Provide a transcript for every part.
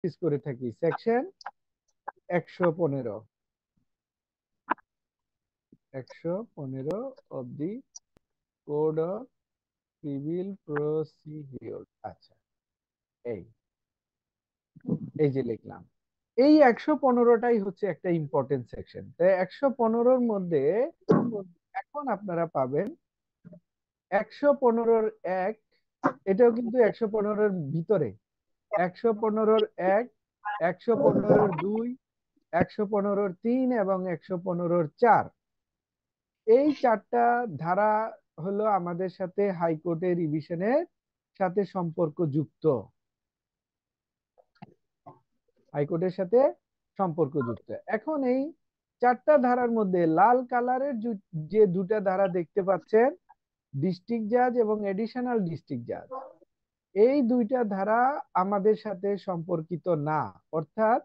Practice করে থাকি। Section 115 of the code of civil procedure. আচ্ছা, এই এই যে লিখলাম, এই 115টাই হচ্ছে একটা ইম্পর্টেন্ট সেকশন। তাই 115-র মধ্যে এখন আপনারা পাবেন 115-র 1, এটাও কিন্তু 115-র ভিতরে। 115-র 1, 115-র 2, 115-র 3 এবং 115-র 4, এই 4টা ধারা হলো আমাদের সাথে হাইকোর্টের রিভিশনের সাথে সম্পর্কযুক্ত। হাইকোর্টের সাথে সম্পর্কযুক্ত। এখন এই 4টা ধারার মধ্যে লাল কালারের যে দুটা ধারা দেখতে পাচ্ছেন, ডিস্ট্রিক্ট জাজ এবং এডিশনাল ডিস্ট্রিক্ট জাজ, এই দুইটা ধারা আমাদের সাথে সম্পর্কিত না, অর্থাৎ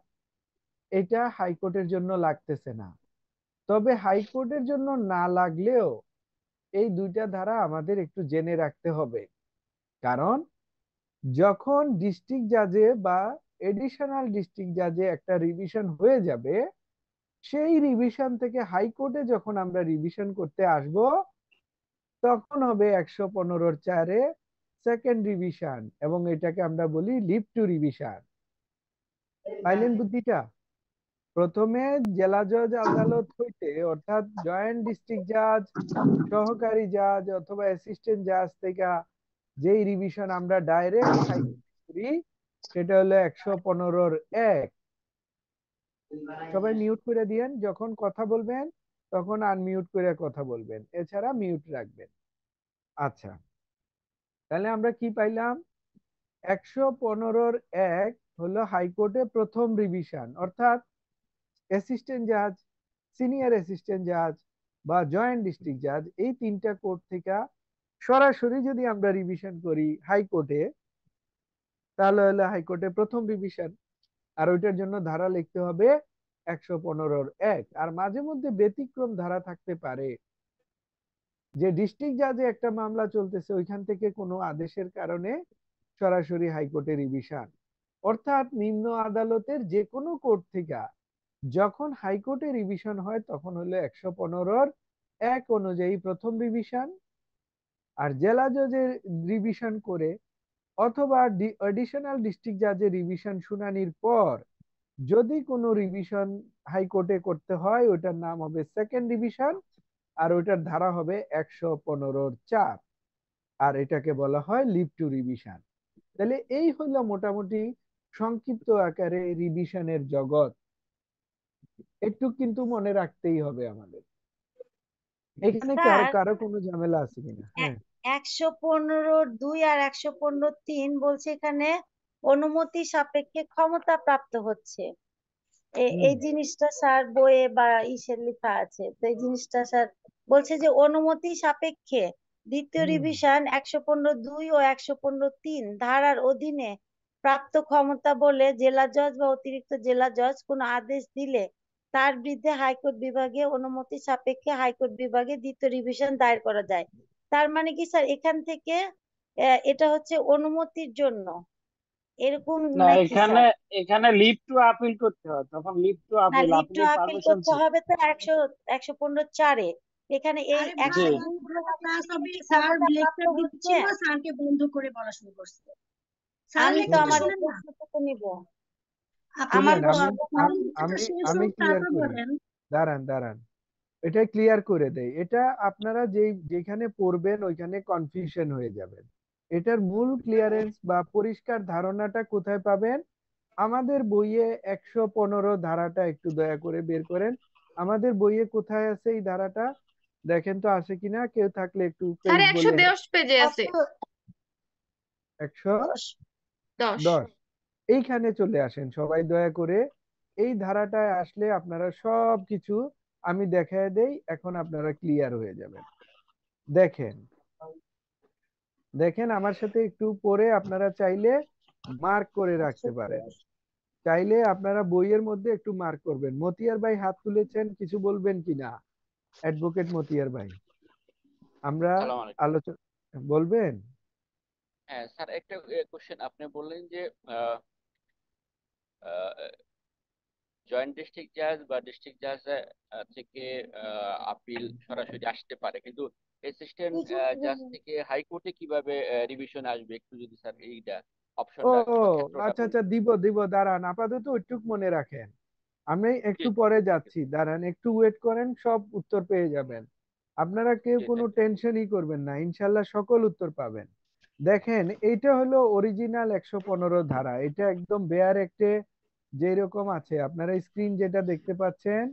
এটা হাইকোর্টের জন্য লাগতেছে না। তবে হাইকোর্টের জন্য না লাগলেও এই দুইটা ধারা আমাদের একটু জেনে রাখতে হবে। কারণ যখন ডিস্ট্রিক্ট জাজে বা এডিশনাল ডিস্ট্রিক্ট জাজে একটা রিভিশন হয়ে যাবে, সেই রিভিশন থেকে হাইকোর্টে যখন আমরা রিভিশন করতে আসব, তখন হবে 115-র 4-এ সেকেন্ড রিভিশন, এবং এটাকে আমরা বলি লিভ টু রিভিশন। পাইলেন বুদ্ধিটা? প্রথমে জেলা জজ আদালত হইতে, অর্থাৎ জয়েন্ট ডিস্ট্রিক্ট জাজ, সহকারী জাজ অথবা অ্যাসিস্ট্যান্ট জাজ থেকে যেই রিভিশন আমরা ডাইরেক্ট হাইকোর্টে করি, সেটা হলো 115-র 1। সবাই মিউট করে দিয়েন, যখন কথা বলবেন তখন আনমিউট করে কথা বলবেন, এছাড়া মিউট রাখবেন। আচ্ছা, তাহলে আমরা কি পাইলাম? 115-র 1 হলো হাইকোর্টে প্রথম রিভিশন, অর্থাৎ অ্যাসিস্ট্যান্ট জাজ, সিনিয়র অ্যাসিস্ট্যান্ট জাজ বা জয়েন্ট ডিস্ট্রিক্ট জাজ, এই 3টা কোর্ট থেকে সরাসরি যদি আমরা রিভিশন করি হাইকোর্টে, তাহলে হলো হাইকোর্টে প্রথম রিভিশন। আর ওইটার জন্য ধারা লিখতে হবে 115-র 1। আর মাঝে মধ্যে ব্যতিক্রম ধারা থাকতে পারে, যে ডিস্ট্রিক্ট জাজে একটা মামলা চলতেছে, ওইখান থেকে কোনো আদেশের কারণে সরাসরি হাইকোর্টে রিভিশন, অর্থাৎ নিম্ন আদালতের যে কোনো কোর্ট থেকে যখন হাইকোর্টে রিভিশন হয়, তখন হলো 115-র 1 অনুযায়ী প্রথম রিভিশন। আর জেলা জজের রিভিশন করে অথবা এডিশনাল ডিস্ট্রিক্ট জাজের রিভিশন শুনানির পর যদি কোনো রিভিশন হাইকোর্টে করতে হয়, ওটার নাম হবে সেকেন্ড রিভিশন, আর ওইটার ধারা হবে 115-র 4, আর এটাকে বলা হয় লিভ টু রিভিশন। তাহলে এই হলো মোটামুটি সংক্ষিপ্ত আকারে রিভিশনের জগৎ। একটু কিন্তু মনে রাখতেই হবে আমাদের। এখানে কারো স্যার, কারো কোনো ঝামেলা আছে কিনা? হ্যাঁ। 115-2 আর 115-3 বলছে এখানে অনুমতি সাপেক্ষে ক্ষমতা প্রাপ্ত হচ্ছে। হুম। এই জিনিসটা স্যার বইয়ে বা ইসে লেখা আছে, তো এই জিনিসটা স্যার বলছে যে অনুমতি সাপেক্ষে দ্বিতীয় হুম। রিভিশন 115-2 ও 115-3 ধারার অধীনে প্রাপ্ত ক্ষমতা বলে জেলা জজ বা অতিরিক্ত জেলা জজ কোনো আদেশ দিলে তার বিরুদ্ধে হাইকোর্ট বিভাগে অনুমতি সাপেক্ষে হাইকোর্ট বিভাগে দ্বিতীয় রিভিশন দায়ের করা যায়। তার মানে কি স্যার এখান থেকে এটা হচ্ছে অনুমতির জন্য এরকম না, নাকি এখানে স্যার? এখানে লিভ টু আপিল করতে হয়, তখন লিভ টু না, আপিল, লিভ টু আপিলের আপিল পারমিশন করতে চেক। হবে তো 115-4-এ। এখানে এই আরে জি। ভাই, 115 ক্লাস হবে, কি স্যার ক্ষমতা প্রাপ্ত লেকচার হচ্ছে? দিচ্ছিল, স্যারকে বন্ধ করে বলা শুরু করছে। স্যার আমি তো লেকচারটা আমার এই শুনেন না প্রশ্নটুকু নিব। আপনি। আমার শুনেন, আমি স্যারের প্রশ্ন লেকচারটা আমি শেষ আমি হোক, ক্লিয়ার তারপর করি। বলেন। দাঁড়ান দাঁড়ান, এটা ক্লিয়ার করে দেই। এটা আপনারা যেখানে পড়বেন ওইখানে কনফিউশন হয়ে যাবেন। এটার মূল ক্লিয়ারেন্স বা পরিষ্কার ধারণাটা কোথায় পাবেন? আমাদের বইয়ে 115 ধারাটা একটু দয়া করে বের করেন। আমাদের বইয়ে কোথায় আছে এই ধারাটা? দেখেন তো আছে কিনা, কেউ থাকলে একটু স্যার পেজ বলে। 110 পেজে আছে। 110। 10। এইখানে চলে আসেন সবাই দয়া করে। এই ধারাটায় আসলে আপনারা সব কিছু আমি দেখায় দেই, এখন আপনারা ক্লিয়ার হয়ে যাবেন। দেখেন, দেখেন আমার সাথে একটু পরে আপনারা চাইলে মার্ক করে রাখতে পারেন। চাইলে আপনারা বইয়ের মধ্যে একটু মার্ক করবেন। মতিয়ার ভাই হাত তুলেছেন, কিছু বলবেন কিনা? অ্যাডভোকেট মতিয়ার ভাই, আমরা সালাম আলাইকুম। আলোচনা বলবেন। হ্যাঁ স্যার, একটা কোশ্চেন। আপনি বললেন যে জয়েন্ট ডিস্ট্রিক্ট জাজ বা ডিস্ট্রিক্ট জাজ থেকে আপিল সরাসরি আসতে পারে, কিন্তু অ্যাসিস্ট্যান্ট জাজ থেকে হাইকোর্টে কিভাবে রিভিশন আসবে, একটু যদি স্যার এইটা ও অপশনটা ও বা ক্ষেত্রটা আচ্ছা আচ্ছা, বলতেন। দিব দিব, দাঁড়ান আপাতত একটু মনে রাখেন, আমি জি একটু পরে ঠিক আছে। যাচ্ছি, দাঁড়ান একটু ওয়েট করেন, সব উত্তর পেয়ে যাবেন। আপনারা কেউ জি কোনো থ্যাংক ইউ। টেনশনই করবেন না, ইনশাল্লাহ সকল উত্তর পাবেন। দেখেন, এইটা হলো অরিজিনাল 115 ধারা, এটা একদম বেয়ার একটে যেরকম আছে, আপনারা স্ক্রিন যেটা দেখতে পাচ্ছেন,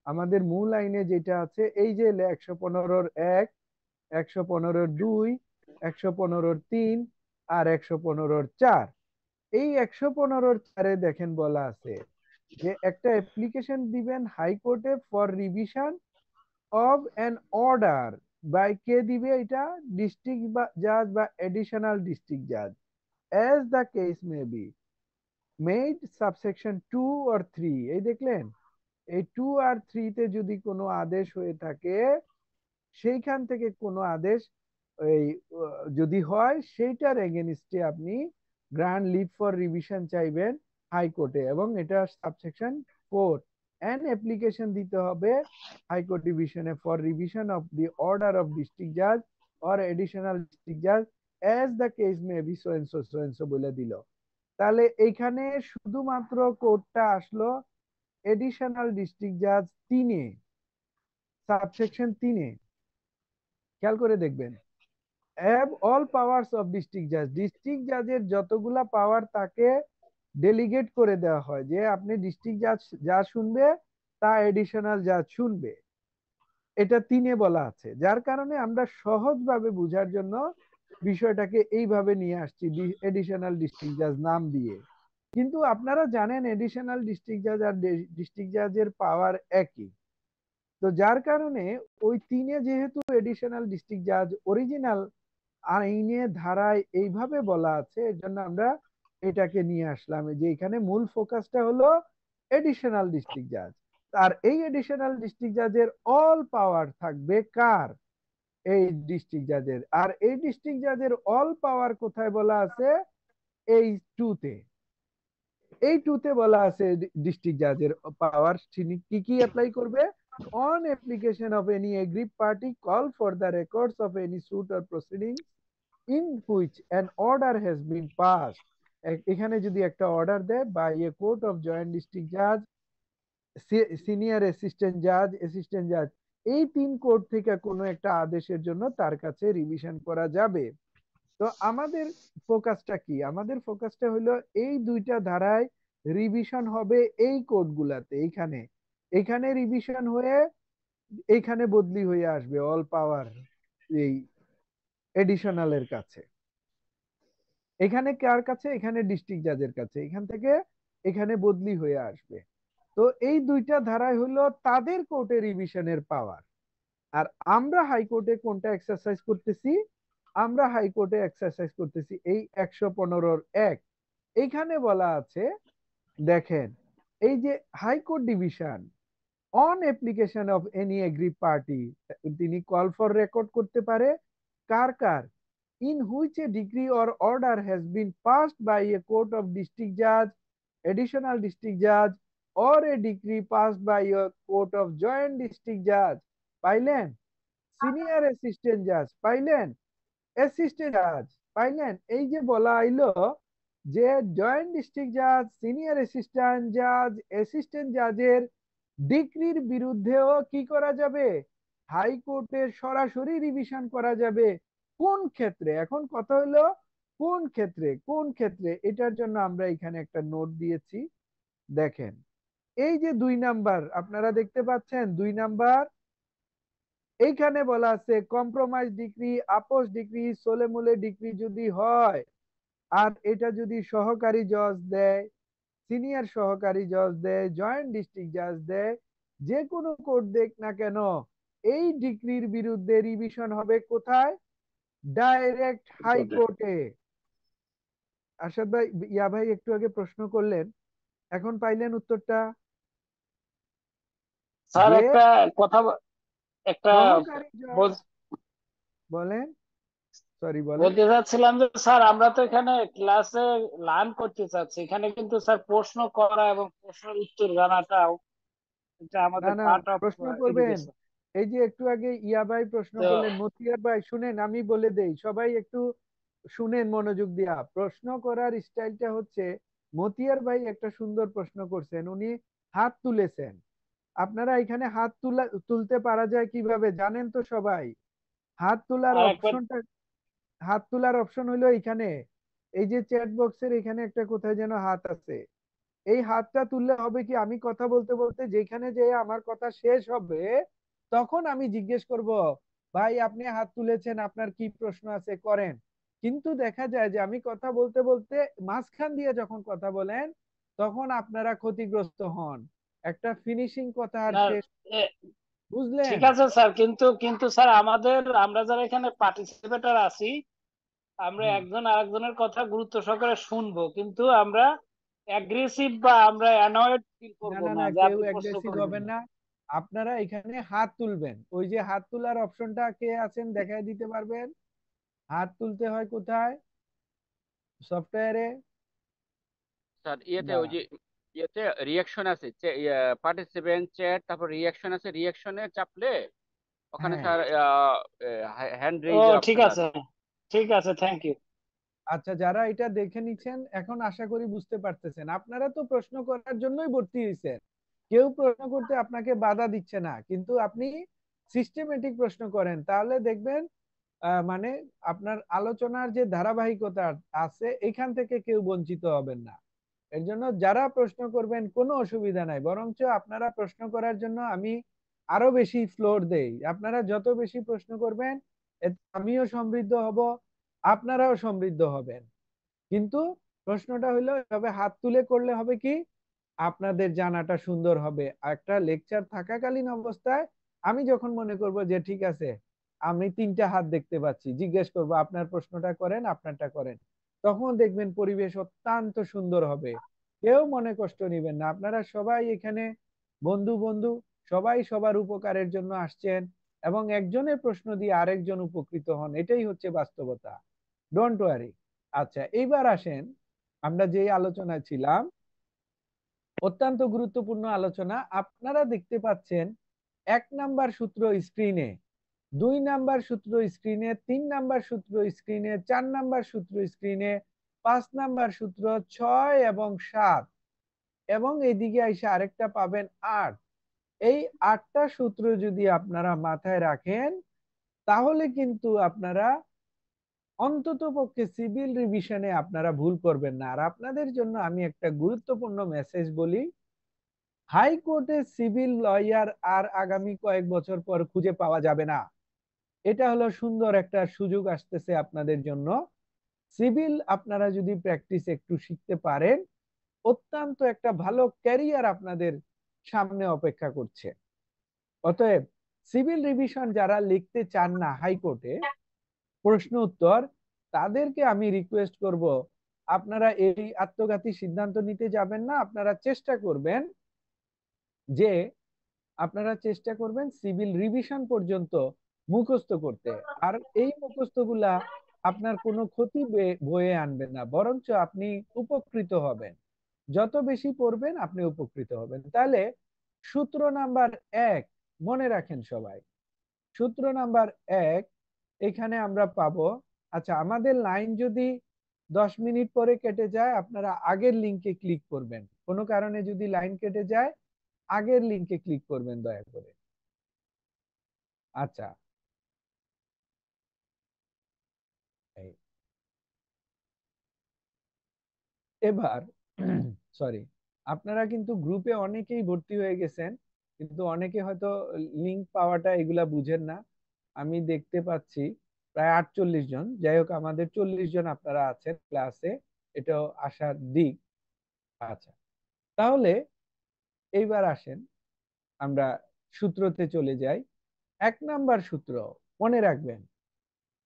আমাদের মূল আইনে যেটা আছে, এই যে 115-1, 115-2, 115-3 আর 115-4। এই 115-4 দেখেন বলা আছে যে একটা অ্যাপ্লিকেশন দিবেন হাইকোর্টে for revision of an order by, কে দিবে এটা? ডিস্ট্রিক্ট জাজ বা এডিশনাল ডিস্ট্রিক্ট জাজ, as the case may be made subsection 2 or 3। এই দেখলেন, এই 2 আর 3 তে যদি কোনো আদেশ হয়ে থাকে, সেইখান থেকে কোনো আদেশ এই যদি হয়, সেইটার এগেনস্টে আপনি গ্রান্ট লিভ ফর রিভিশন চাইবেন হাইকোর্টে, এবং এটা সাবসেকশন 4, অ্যান অ্যাপ্লিকেশন দিতে হবে হাইকোর্ট ডিভিশনে for revision of the order of district জাজ অর এডিশনাল ডিস্ট্রিক্ট জাজ as the case may B so and so বলে দিল। তাহলে এইখানে শুধুমাত্র কোডটা আসলো এডিশনাল ডিস্ট্রিক্ট জাজ 3-এ, সাবসেকশন 3-এ, খেয়াল করে দেখবেন, have all powers of district জাজ, ডিস্ট্রিক্ট জাজের যতগুলা পাওয়ার তাকে ডেলিগেট করে দেওয়া হয়, যে আপনি ডিস্ট্রিক্ট জাজ যা শুনবে তা এডিশনাল জাজ শুনবে, এটা 3-এ বলা আছে। যার কারণে আমরা সহজভাবে বোঝার জন্য বিষয়টাকে এইভাবে নিয়ে আসছি, এডিশনাল ডিস্ট্রিক্ট জাজ নাম দিয়ে। কিন্তু আপনারা জানেন এডিশনাল ডিস্ট্রিক্ট জাজ আর ডিস্ট্রিক্ট জাজের পাওয়ার একই। তো যার কারণে ওই 3-এ যেহেতু এডিশনাল ডিস্ট্রিক্ট জাজ অরিজিনাল আইনে ধারায় এইভাবে বলা আছে, এর জন্য আমরা এটাকে নিয়ে আসলাম, যে এখানে মূল ফোকাসটা হলো এডিশনাল ডিস্ট্রিক্ট জাজ। আর এই এডিশনাল ডিস্ট্রিক্ট জাজের অল পাওয়ার থাকবে কার? এই ডিস্ট্রিক্ট জাজের। আর এই ডিস্ট্রিক্ট জাজের অল পাওয়ার কোথায় বলা আছে? এই 2-তে। এই 2-তে বলা আছে ডিস্ট্রিক্ট জাজের পাওয়ার তিনি কি কি অ্যাপ্লাই করবে। On application of any agreed party call for the records of any suit or proceeding in which an order has been passed, এখানে যদি একটা অর্ডার দেয় by A court of joint district জাজ, senior assistant জাজ, assistant জাজ, এই 3 court থেকে কোনো একটা আদেশের জন্য তার কাছে রিভিশন করা যাবে। তো আমাদের ফোকাসটা কি? আমাদের ফোকাসটা হলো এই দুইটা ধারায় রিভিশন হবে এই কোর্টগুলাতে, এইখানে এখানে রিভিশন হয়ে এইখানে বদলি হয়ে আসবে অল পাওয়ার এই এডিশনালের কাছে। এখানে কার কাছে? এখানে ডিস্ট্রিক্ট জাজের কাছে, এখান থেকে এখানে বদলি হয়ে আসবে। তো এই দুইটা ধারায় হলো তাদের কোর্টে রিভিশনের পাওয়ার। আর আমরা হাইকোর্টে কোনটা এক্সারসাইজ করতেছি? আমরা হাইকোর্টে এক্সারসাইজ করতেছি এই 115-1। এইখানে বলা আছে, দেখেন, এই যে high court division on application of any agree party, তিনি কল ফর রেকর্ড করতে পারে কার কার? in which a decree or order has been passed by a court of district judge, additional district judge, or a decree passed by a court of joint district judge, পাইলেন? Senior assistant জাজ পাইলেন, assistant জাজ পাইলেন। এই যে বলা আইলো যে জয়েন্ট ডিস্ট্রিক্ট জাজ, সিনিয়র অ্যাসিস্ট্যান্ট জাজ, অ্যাসিস্ট্যান্ট জাজের ডিক্রির বিরুদ্ধেও কি করা যাবে? হাইকোর্টে সরাসরি রিভিশন করা যাবে। কোন ক্ষেত্রে? এখন কথা হলো কোন ক্ষেত্রে, কোন ক্ষেত্রে, এটার জন্য আমরা এখানে একটা নোট দিয়েছি। দেখেন, এই যে 2 নাম্বার আপনারা দেখতে পাচ্ছেন, 2 নাম্বার এইখানে বলা আছে কম্প্রোমাইজ ডিক্রি, আপোস ডিক্রি, সোলেমুলে ডিক্রি যদি হয়, আর এটা যদি সহকারী জজ দেয়, সিনিয়র সহকারী জজ দেয়, জয়েন্ট ডিস্ট্রিক্ট জাজ দেয়, যে কোনো কোর্ট দেখ না কেন, এই ডিক্রির বিরুদ্ধে রিভিশন হবে কোথায়? ডাইরেক্ট হাইকোর্টে। আরশাদ ভাই, ইয়া ভাই একটু আগে প্রশ্ন করলেন, এখন পাইলেন উত্তরটা? স্যার যে একটা সহকারী জজ, বল- বলেন। সরি বলেন। বলতে চাচ্ছিলাম যে স্যার আমরা তো এখানে ক্লাসে লার্ন করতে চাচ্ছি, এখানে কিন্তু স্যার প্রশ্ন করা এবং প্রশ্নের উত্তর জানাটাও এটা না আমাদের না, পার্ট অফ প্রশ্ন করবেন। এডুকেশন। এই যে একটু আগে ইয়া ভাই প্রশ্ন তো করলেন, মতিয়ার ভাই শুনেন, আমি বলে দেই, সবাই একটু শুনেন মনোযোগ দিয়া। প্রশ্ন করার স্টাইলটা হচ্ছে, মতিয়ার ভাই একটা সুন্দর প্রশ্ন করছেন, উনি হাত তুলেছেন। আপনারা এখানে হাত তুলতে পারা যায় কিভাবে জানেন তো সবাই? হাত তোলার আরেকবার। অপশনটা, হাত তোলার অপশন হলো এখানে, এই যে চ্যাট বক্সের এখানে একটা কোথায় যেন হাত আছে। এই হাতটা তুললে হবে কি, আমি কথা বলতে বলতে যেখানে যে আমার কথা শেষ হবে, তখন আমি জিজ্ঞেস করব, ভাই আপনি হাত তুলেছেন, আপনার কি প্রশ্ন আছে করেন। কিন্তু দেখা যায় যে আমি কথা বলতে বলতে মাঝখান দিয়ে যখন কথা বলেন, তখন আপনারা ক্ষতিগ্রস্ত হন, একটা ফিনিশিং কথা আর না, শেষ, এ, বুঝলেন? ঠিক আছে স্যার, কিন্তু কিন্তু স্যার আমরা যারা এখানে পার্টিসিপেটর আছি, আমরা হ্যাঁ, একজন আরেকজনের কথা গুরুত্ব সহকারে শুনবো, কিন্তু আমরা অ্যাগ্রেসিভ বা আমরা অ্যানয়েড ফিল না করবো না না না, যে কেউ আপনি প্রশ্ন অ্যাগ্রেসিভ করবেন হবেন না। না। আপনারা এখানে হাত তুলবেন, ওই যে হাত তোলার অপশনটা কে আছেন দেখাই দিতে পারবেন? হাত তুলতে হয় কোথায় সফটওয়্যারে? স্যার ইয়েতে ওই দাঁড়ান, যে ইয়েতে রিয়াকশন আছে, পার্টিসিপেন্ট চ্যাট, তারপর রিয়াকশন আছে, রিয়াকশনে চাপলে ওখানে হ্যাঁ। স্যার হ্যান্ড ও রেইজের ঠিক অপশন আছে, আছে। ঠিক আছে, থ্যাংক ইউ। আচ্ছা, যারা এটা দেখে নিচ্ছেন এখন আশা করি বুঝতে পারতেছেন, আপনারা তো প্রশ্ন করার জন্যই ভর্তি হয়েছেন, কেউ প্রশ্ন করতে আপনাকে বাধা দিচ্ছে না, কিন্তু আপনি সিস্টেমেটিক প্রশ্ন করেন, তাহলে দেখবেন মানে আপনার আলোচনার যে ধারাবাহিকতা আছে এখান থেকে কেউ বঞ্চিত হবেন না। এর জন্য যারা প্রশ্ন করবেন কোনো অসুবিধা নাই, বরঞ্চ আপনারা প্রশ্ন করার জন্য আমি আরো বেশি ফ্লোর দেই। আপনারা যত বেশি প্রশ্ন করবেন, এতে আমিও সমৃদ্ধ হব, আপনারাও সমৃদ্ধ হবেন। কিন্তু প্রশ্নটা হইলো এভাবে হাত তুলে করলে হবে কি, আপনাদের জানাটা সুন্দর হবে। একটা লেকচার থাকাকালীন অবস্থায় আমি যখন মনে করব যে ঠিক আছে, আমি তিনটা হাত দেখতে পাচ্ছি, জিজ্ঞেস করব আপনার প্রশ্নটা করেন, আপনারটা করেন, তখন দেখবেন পরিবেশ অত্যন্ত সুন্দর হবে। কেউ মনে কষ্ট নিবেন না, আপনারা সবাই এখানে বন্ধু বন্ধু, সবাই সবার উপকারের জন্য আসছেন, এবং একজনের প্রশ্ন দিয়ে আরেকজন উপকৃত হন, এটাই হচ্ছে বাস্তবতা। Don't worry. আচ্ছা, এইবার আসেন, আমরা যে আলোচনায় ছিলাম, অত্যন্ত গুরুত্বপূর্ণ আলোচনা। আপনারা দেখতে পাচ্ছেন 1 নাম্বার সূত্র স্ক্রিনে, 2 নাম্বার সূত্র স্ক্রিনে, 3 নাম্বার সূত্র স্ক্রিনে, 4 নাম্বার সূত্র স্ক্রিনে, 5 নাম্বার সূত্র, 6 এবং 7, এবং এদিকে এসে আরেকটা পাবেন 8। এই 8টা সূত্র যদি আপনারা মাথায় রাখেন, তাহলে কিন্তু আপনারা অন্তত পক্ষে সিভিল রিভিশনে আপনারা ভুল করবেন না। আর আপনাদের জন্য আমি একটা গুরুত্বপূর্ণ মেসেজ বলি, হাইকোর্টে সিভিল লয়ার আর আগামী কয়েক বছর পর খুঁজে পাওয়া যাবে না। এটা হলো সুন্দর একটা সুযোগ আসতেছে আপনাদের জন্য। সিভিল আপনারা যদি প্র্যাকটিস একটু শিখতে পারেন, অত্যন্ত একটা ভালো ক্যারিয়ার আপনাদের সামনে অপেক্ষা করছে। অতএব সিভিল রিভিশন যারা লিখতে চান না হাইকোর্টে প্রশ্ন উত্তর, তাদেরকে আমি রিকোয়েস্ট করব, আপনারা এই আত্মঘাতী সিদ্ধান্ত নিতে যাবেন না। যে আপনারা চেষ্টা করবেন সিভিল রিভিশন পর্যন্ত মুখস্থ করতে। আর এই মুখস্থগুলা আপনার কোনো ক্ষতি বয়ে আনবে না, বরঞ্চ আপনি উপকৃত হবেন। যত বেশি পড়বেন আপনি উপকৃত হবেন। তাহলে সূত্র নাম্বার 1 মনে রাখেন সবাই। সূত্র নাম্বার 1 এখানে আমরা পাবো। আচ্ছা, আমাদের লাইন যদি 10 মিনিট পরে কেটে যায়, আপনারা আগের লিংকে ক্লিক করবেন। কোনো কারণে যদি লাইন কেটে যায়, আগের লিংকে ক্লিক করবেন দয়া করে। আচ্ছা, এই এবার সরি, আপনারা কিন্তু গ্রুপে অনেকেই ভর্তি হয়ে গেছেন, কিন্তু অনেকে হয়তো লিংক পাওয়াটা এগুলা বুঝেন না। আমি দেখতে পাচ্ছি প্রায় 48 জন, যাই হোক আমাদের 40 জন আপনারা আছেন ক্লাসে, এটাও আশার দিক। আচ্ছা, তাহলে এইবার আসেন আমরা সূত্রতে চলে যাই। 1 নাম্বার সূত্র মনে রাখবেন,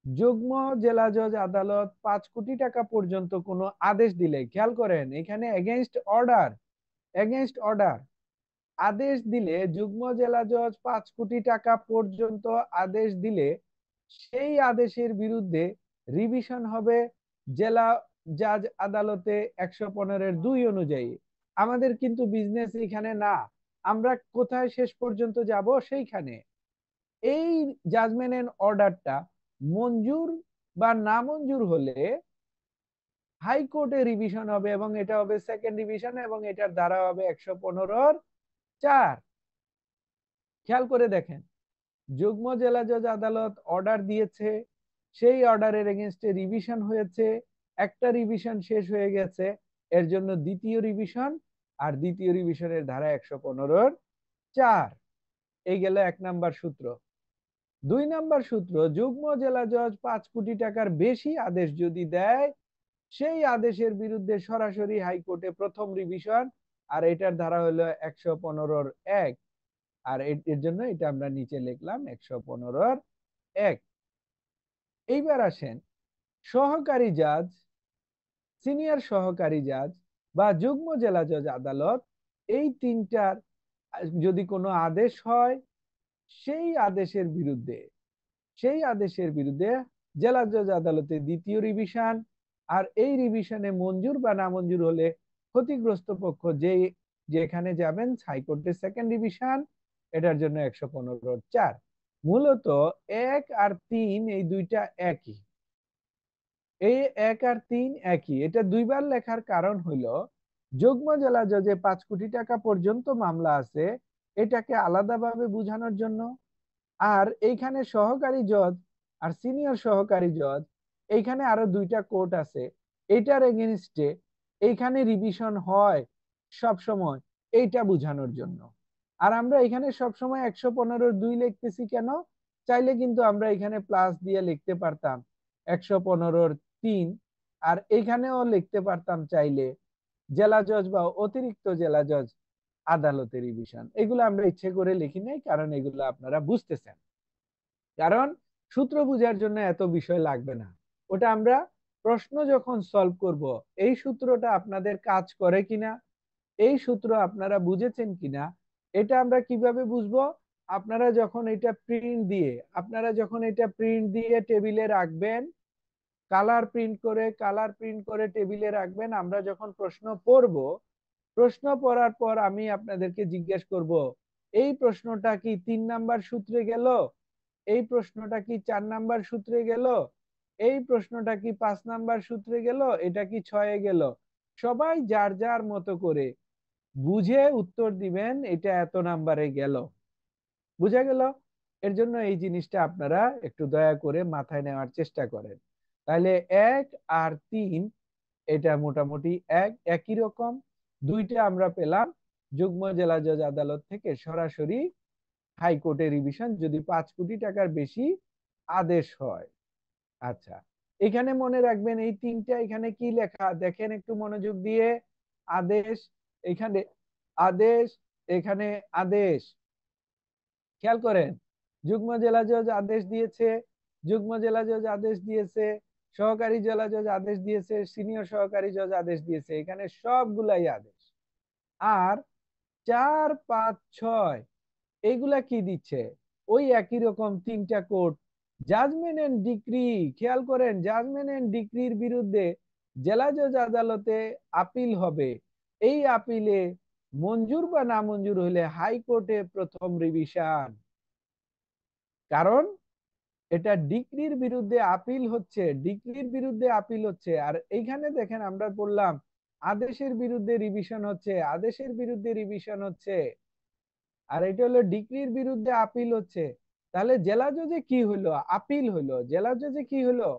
যুগ্ম জেলা জজ আদালত 5 কোটি টাকা পর্যন্ত কোনো আদেশ দিলে, খেয়াল করেন এখানে এগেইনস্ট অর্ডার, আদেশ দিলে, যুগ্ম জেলা জজ 5 কোটি টাকা পর্যন্ত আদেশ দিলে সেই আদেশের বিরুদ্ধে রিভিশন হবে জেলা জাজ আদালতে 115-2 অনুযায়ী। আমাদের কিন্তু বিজনেস এখানে না, আমরা কোথায় শেষ পর্যন্ত যাব সেইখানে। এই জাজমেন্ট এন্ড অর্ডারটা মঞ্জুর বা না মঞ্জুর হলে হাইকোর্টে রিভিশন হবে এবং এটা হবে সেকেন্ড রিভিশন এবং এটার ধারা হবে 115-4। খেয়াল করে দেখেন, যুগ্ম জেলা জজ আদালত অর্ডার দিয়েছে, সেই অর্ডারের এগেনস্টে রিভিশন হয়েছে, একটা রিভিশন শেষ হয়ে গেছে, এর জন্য দ্বিতীয় রিভিশন, আর দ্বিতীয় রিভিশনের ধারা 115-4। এই গেল 1 নাম্বার সূত্র। 2 নাম্বার সূত্র, যুগ্ম জেলা জজ 5 কোটি টাকার বেশি আদেশ যদি দেয়, সেই আদেশের বিরুদ্ধে সরাসরি হাইকোর্টে প্রথম রিভিশন, আর এটার ধারা হলো 115-1। আর এর জন্য এটা আমরা নিচে লিখলাম 115-1। এইবার আসেন, সহকারী জাজ, সিনিয়র সহকারী জাজ বা যুগ্ম জেলা জজ আদালত, এই তিনটার যদি কোনো আদেশ হয়, সেই আদেশের বিরুদ্ধে জেলা জজ আদালতে দ্বিতীয় রিভিশন, আর এই রিভিশনে মঞ্জুর বা নামঞ্জুর হলে ক্ষতিগ্রস্ত পক্ষ যেখানে যাবেন হাইকোর্টে সেকেন্ড রিভিশন, এটার জন্য 115-4। মূলত 1 আর 3 এই দুইটা একই, এই 1 আর 3 একই। এটা দুইবার লেখার কারণ হলো যুগ্ম জেলা জজে 5 কোটি টাকা পর্যন্ত মামলা আছে, এটাকে আলাদাভাবে বোঝানোর জন্য। আর এইখানে সহকারী জজ আর সিনিয়র সহকারী জজ, এইখানে আরো দুইটা কোর্ট আছে, এটার এগেনস্টে এইখানে রিভিশন হয় সব সময়, এইটা বোঝানোর জন্য। আর আমরা এখানে সব সময় 115-2 লিখতেছি কেন? চাইলে কিন্তু আমরা এখানে প্লাস দিয়ে লিখতে পারতাম 115-3, আর এখানেও লিখতে পারতাম চাইলে জেলা জজ বা অতিরিক্ত জেলা জজ আদালতের রিভিশন। এগুলো আমরা ইচ্ছে করে লিখি নাই, কারণ এগুলো আপনারা বুঝতেছেন। কারণ সূত্র বুঝার জন্য এত বিষয় লাগবে না, ওটা আমরা প্রশ্ন যখন সলভ করব, এই সূত্রটা আপনাদের কাজ করে কিনা, এই সূত্র আপনারা বুঝেছেন কিনা, এটা আমরা কিভাবে বুঝবো? আপনারা যখন এটা প্রিন্ট দিয়ে টেবিলে রাখবেন, কালার প্রিন্ট করে টেবিলে রাখবেন, আমরা যখন প্রশ্ন পড়ব, প্রশ্ন পড়ার পর আমি আপনাদেরকে জিজ্ঞেস করব, এই প্রশ্নটা কি 3 নাম্বার সূত্রে গেল, এই প্রশ্নটা কি 4 নাম্বার সূত্রে গেল, এই প্রশ্নটা কি 5 নাম্বার সূত্রে গেল, এটা কি 6-এ গেল। সবাই যার যার মতো করে বুঝে উত্তর দিবেন, এটা এত নাম্বারে গেল। বুঝা গেল? এর জন্য এই জিনিসটা আপনারা একটু দয়া করে মাথায় নেওয়ার চেষ্টা করেন। তাহলে 1 আর 3 এটা মোটামুটি একই রকম। দুইটা আমরা পেলাম যুগ্ম জেলা জজ আদালত থেকে সরাসরি হাইকোর্টে রিভিশন যদি 5 কোটি টাকার বেশি আদেশ হয়। আচ্ছা, এখানে মনে রাখবেন এই তিনটা, এখানে কি লেখা দেখেন একটু মনোযোগ দিয়ে। আদেশ, এখানে আদেশ, এখানে আদেশ। খেয়াল করেন, যুগ্ম জেলা জজ আদেশ দিয়েছে, যুগ্ম জেলা জজ আদেশ দিয়েছে, সহকারী জেলা জজ আদেশ দিয়েছে, সিনিয়র সহকারী জজ আদেশ দিয়েছে, এখানে সবগুলাই আদেশ। আর 4, 5, 6 এইগুলা কি দিচ্ছে? ওই একই রকম তিনটা কোর্ট জাজমেন্ট এন্ড ডিক্রি। খেয়াল করেন, জাজমেন্ট এন্ড ডিক্রির বিরুদ্ধে জেলা জজ আদালতে আপিল হবে, এই আপিলে মঞ্জুর বা না মঞ্জুর হলে হাইকোর্টে প্রথম রিভিশন। কারণ এটা ডিক্রির বিরুদ্ধে আপিল হচ্ছে, আর এইখানে দেখেন আমরা বললাম আদেশের বিরুদ্ধে রিভিশন হচ্ছে, আর এটা হলো ডিক্রির বিরুদ্ধে আপিল হচ্ছে। তাহলে জেলা জজে কি হলো? আপিল হলো। জেলা জজে কি হলো?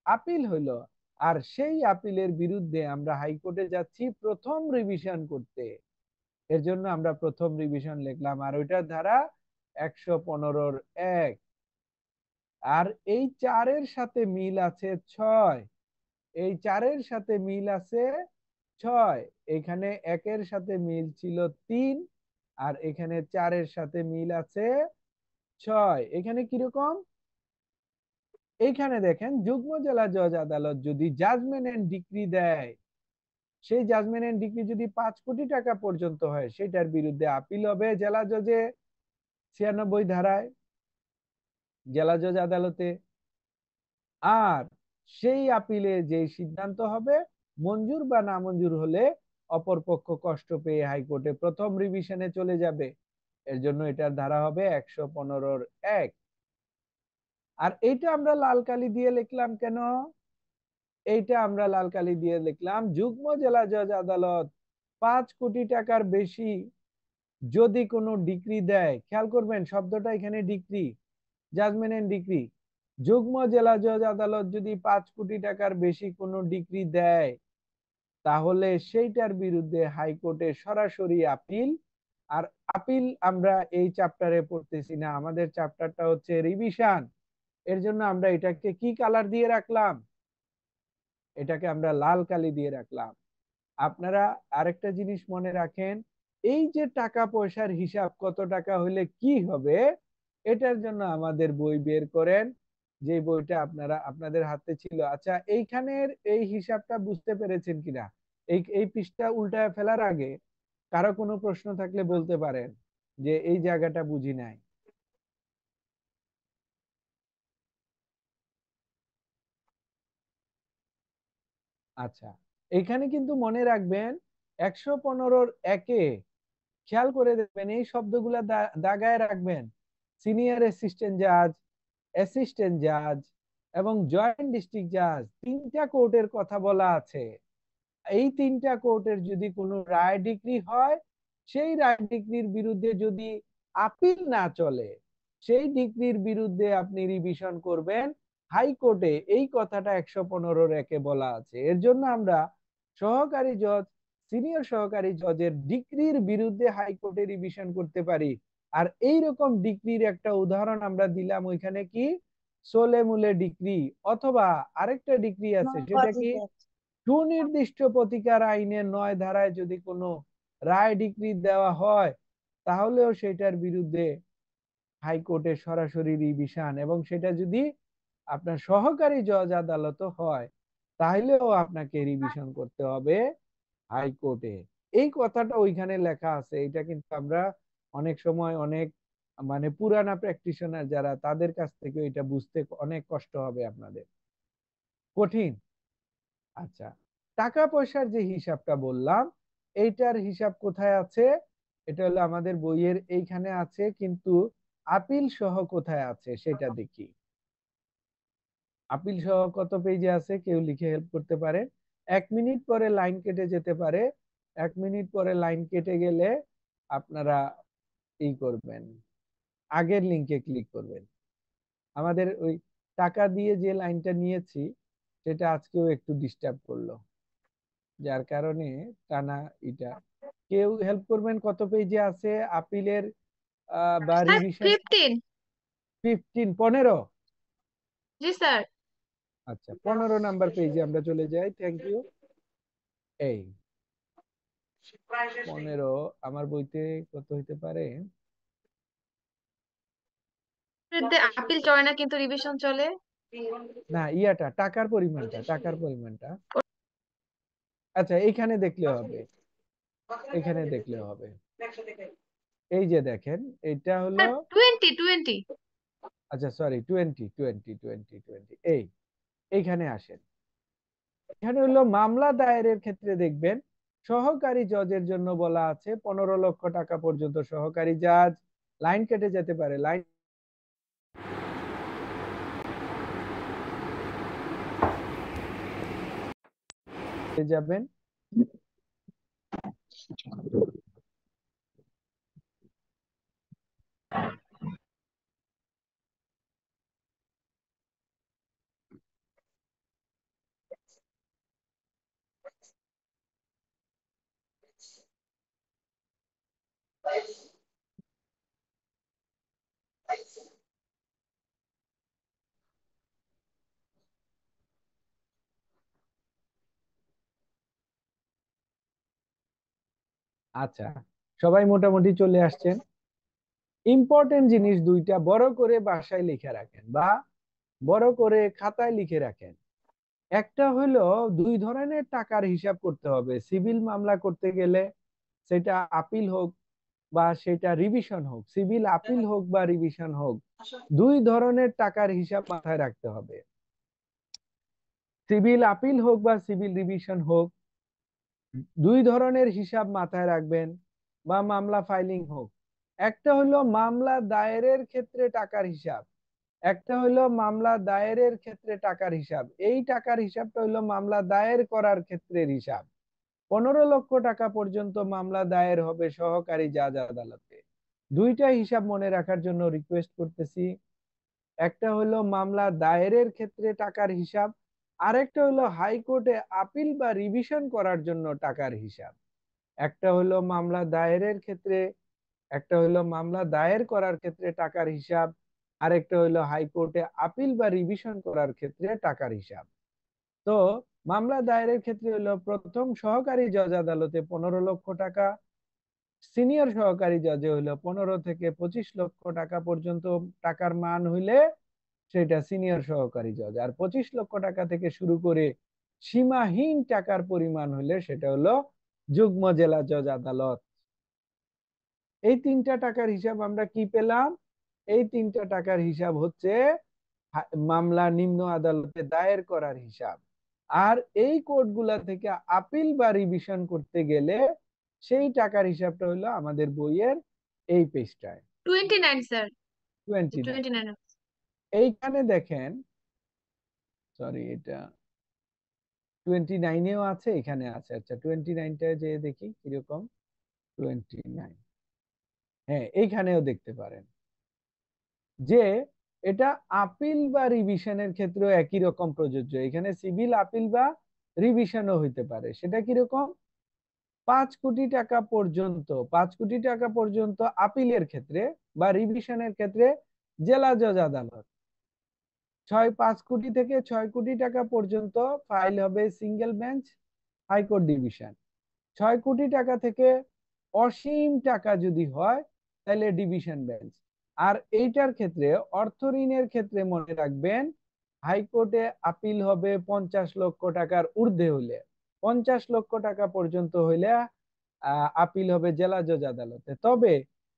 আপিল হলো। আর সেই আপিলের বিরুদ্ধে আমরা হাইকোর্টে যাচ্ছি প্রথম রিভিশন করতে, এর জন্য আমরা প্রথম রিভিশন লিখলাম। আর ওইটার ধারা 115-1। আর এই 4-এর সাথে মিল আছে 6, এই 4-এর সাথে মিল আছে 6, এখানে 1-এর সাথে মিল ছিল 3, আর এখানে 4-এর সাথে মিল আছে 6। এখানে কিরকম? এইখানে দেখেন, যুগ্ম জেলা জজ আদালত যদি জাজমেন্ট এন্ড ডিক্রি দেয়, সেই জাজমেন্ট এন্ড ডিক্রি যদি 5 কোটি টাকা পর্যন্ত হয়, সেটার বিরুদ্ধে আপিল হবে জেলা জজে 96 ধারায় জেলা জজ আদালতে। আর সেই আপিলে যে সিদ্ধান্ত হবে, মঞ্জুর বা নামঞ্জুর হলে অপরপক্ষ কষ্ট পেয়ে হাইকোর্টে প্রথম রিভিশনে চলে যাবে। এর জন্য এটার ধারা হবে 115-1। আর এইটা আমরা লাল কালি দিয়ে লিখলাম কেন? এইটা আমরা লাল কালি দিয়ে লিখলাম, যুগ্ম জেলা জজ আদালত 5 কোটি টাকার বেশি যদি কোনো ডিক্রি দেয়, খেয়াল করবেন শব্দটা এখানে ডিক্রি, জাজমেন্ট এন্ড ডিক্রি, যুগ্ম জেলা জজ আদালত যদি 5 কোটি টাকার বেশি কোনো ডিক্রি দেয়, তাহলে সেইটার বিরুদ্ধে হাইকোর্টে সরাসরি আপিল। আর আপিল আমরা এই চ্যাপ্টারে পড়তেছি না, আমাদের চ্যাপ্টারটা হচ্ছে রিভিশন। এর জন্য আমরা এটাকে কি কালার দিয়ে রাখলাম? এটাকে আমরা লাল কালি দিয়ে রাখলাম। আপনারা আরেকটা জিনিস মনে রাখেন, এই যে টাকা পয়সার হিসাব কত টাকা হলে কি হবে, এটার জন্য আমাদের বই বের করেন, যে বইটা আপনারা আপনাদের হাতে ছিল। আচ্ছা, এইখানের এই হিসাবটা বুঝতে পেরেছেন কিনা? এই পৃষ্ঠা উল্টায় ফেলার আগে কারো কোনো প্রশ্ন থাকলে বলতে পারেন যে এই জায়গাটা বুঝি নাই। আচ্ছা, এখানে কিন্তু মনে রাখবেন 115-1-এ খেয়াল করে দেখবেন এই শব্দগুলা দাগায় রাখবেন, সিনিয়র অ্যাসিস্ট্যান্ট জাজ, অ্যাসিস্ট্যান্ট জাজ এবং জয়েন্ট ডিস্ট্রিক্ট জাজ, 3টা কোর্টের কথা বলা আছে। এই 3টা কোর্টের যদি কোনো রায় ডিক্রি হয়, সেই রায় ডিক্রির বিরুদ্ধে যদি আপিল না চলে, সেই ডিক্রির বিরুদ্ধে আপনি রিভিশন করবেন হাইকোর্টে। এই কথাটা 115-1-এ বলা আছে। এর জন্য আমরা সহকারী জজ, সিনিয়র সহকারী জজের ডিক্রির বিরুদ্ধে হাইকোর্টে রিভিশন করতে পারি। আর এই রকম ডিক্রির একটা উদাহরণ আমরা দিলাম ওইখানে, কি সোলে মূলে ডিক্রি, অথবা আরেকটা ডিক্রি আছে সেটা কি সুনির্দিষ্ট প্রতিকার আইনের 9 ধারায় যদি কোনো রায় ডিক্রি দেওয়া হয়, তাহলেও সেটার বিরুদ্ধে হাইকোর্টে সরাসরি রিভিশন, এবং সেটা যদি আপনার সহকারী জজ আদালত হয়, তাহলেও আপনাকে রিভিশন করতে হবে হাইকোর্টে। এই কথাটা ওইখানে লেখা আছে। এটা কিন্তু আমরা অনেক সময় অনেক মানে পুরানা প্র্যাকটিশনার যারা, তাদের কাছ থেকে এটা বুঝতে অনেক কষ্ট হবে আপনাদের, কঠিন। আচ্ছা, টাকা পয়সার যে হিসাবটা বললাম, এইটার হিসাব কোথায় আছে? এটা হলো আমাদের বইয়ের এইখানে আছে, কিন্তু আপিল সহ কোথায় আছে সেটা দেখি। আপিল সহ কত পেজে আছে কেউ লিখে হেল্প করতে পারে? 1 মিনিট পরে লাইন কেটে যেতে পারে। 1 মিনিট পরে লাইন কেটে গেলে আপনারা এই করবেন, আগের লিংকে ক্লিক করবেন। আমাদের ওই টাকা দিয়ে যে লাইনটা নিয়েছি সেটা আজকেও একটু ডিস্টার্ব করলো, যার কারণে টানা এটা। কেউ হেল্প করবেন কত পেজে আছে আপিলের বা স্যার রিভিশন? 15। 15? জি স্যার। আচ্ছা, 15 নাম্বার পেজে আমরা চলে যাই। Thank you. এই 15 আমার বইতে কত হইতে পারে? আপিল চলে না কিন্তু রিভিশন চলে। না, টাকার পরিমাণটা। আচ্ছা, এখানে দেখলে হবে, এখানে দেখলে হবে। এই যে দেখেন, এটা হলো, স্যার 20। আচ্ছা সরি, 20। এইখানে আসেন। এখানে হলো মামলা দায়েরের ক্ষেত্রে দেখবেন সহকারী জজের জন্য বলা আছে 15 লক্ষ টাকা পর্যন্ত সহকারী জজ। লাইন কেটে যেতে পারে, লাইন যাবেন। আচ্ছা, সবাই মোটামুটি চলে আসছেন। ইম্পর্টেন্ট জিনিস দুইটা বড় করে বাসায় লিখে রাখেন বা বড় করে খাতায় লিখে রাখেন। একটা হলো, 2 ধরনের টাকার হিসাব করতে হবে সিভিল মামলা করতে গেলে, সেটা আপিল হোক বা সেটা রিভিশন হোক, সিভিল আপিল হোক বা রিভিশন হোক, 2 ধরনের টাকার হিসাব মাথায় রাখতে হবে। সিভিল আপিল হোক বা সিভিল রিভিশন হোক, দুই ধরনের হিসাব মাথায় রাখবেন, বা মামলা ফাইলিং হোক। একটা হলো মামলা দায়েরের ক্ষেত্রে টাকার হিসাব, একটা হলো মামলা দায়েরের ক্ষেত্রে টাকার হিসাব। এই টাকার হিসাবটা হলো মামলা দায়ের করার ক্ষেত্রের হিসাব। 15 লক্ষ টাকা পর্যন্ত মামলা দায়ের হবে সহকারী জাজ আদালতে। দুইটা হিসাব মনে রাখার জন্য রিকোয়েস্ট করতেছি। একটা হলো মামলা দায়েরের ক্ষেত্রে টাকার হিসাব, আরেকটা হলো হাইকোর্টে আপিল বা রিভিশন করার জন্য টাকার হিসাব। একটা হলো মামলা দায়েরের ক্ষেত্রে, একটা হলো মামলা দায়ের করার ক্ষেত্রে টাকার হিসাব, আরেকটা হলো হাইকোর্টে আপিল বা রিভিশন করার ক্ষেত্রে টাকার হিসাব। তো মামলা দায়েরের ক্ষেত্রে হলো প্রথম সহকারী জজ আদালতে 15 লক্ষ টাকা, সিনিয়র সহকারী জজে হলো 15 থেকে 25 লক্ষ টাকা পর্যন্ত টাকার মান হইলে সেটা সিনিয়র সহকারী জজ, আর 25 লক্ষ টাকা থেকে শুরু করে সীমাহীন টাকার পরিমাণ হলে সেটা হলো যুগ্ম জেলা জজ আদালত। এই তিনটা টাকার হিসাব আমরা কি পেলাম? এই তিনটা টাকার হিসাব হচ্ছে মামলা নিম্ন আদালতে দায়ের করার হিসাব। আর এই কোর্টগুলা থেকে আপিল বা রিভিশন করতে গেলে সেই টাকার হিসাবটা হলো আমাদের বইয়ের এই পেজটায় 29 স্যার, 29। 29। এইখানে দেখেন, সরি এটা 29-এও আছে, এখানে আছে। আচ্ছা 29টায় যে দেখি কিরকম। 29, হ্যাঁ এইখানেও দেখতে পারেন যে এটা আপিল বা রিভিশনের ক্ষেত্রেও একই রকম প্রযোজ্য। এখানে সিভিল আপিল বা রিভিশনও হইতে পারে। সেটা কিরকম? 5 কোটি টাকা পর্যন্ত, 5 কোটি টাকা পর্যন্ত আপিলের ক্ষেত্রে বা রিভিশনের ক্ষেত্রে জেলা জজ আদালত। 5 কোটি থেকে 6 কোটি টাকা পর্যন্ত ফাইল হবে সিঙ্গেল বেঞ্চ হাইকোর্ট ডিভিশন। 6 কোটি টাকা থেকে অসীম টাকা যদি হয় তাহলে ডিভিশন বেঞ্চ। আর এইটার ক্ষেত্রে অর্থ ঋণের ক্ষেত্রে মনে রাখবেন হাইকোর্টে আপিল হবে 50 লক্ষ টাকার ঊর্ধ্বে হলে, 50 লক্ষ টাকা পর্যন্ত হইলে আপিল হবে জেলা জজ আদালতে। তবে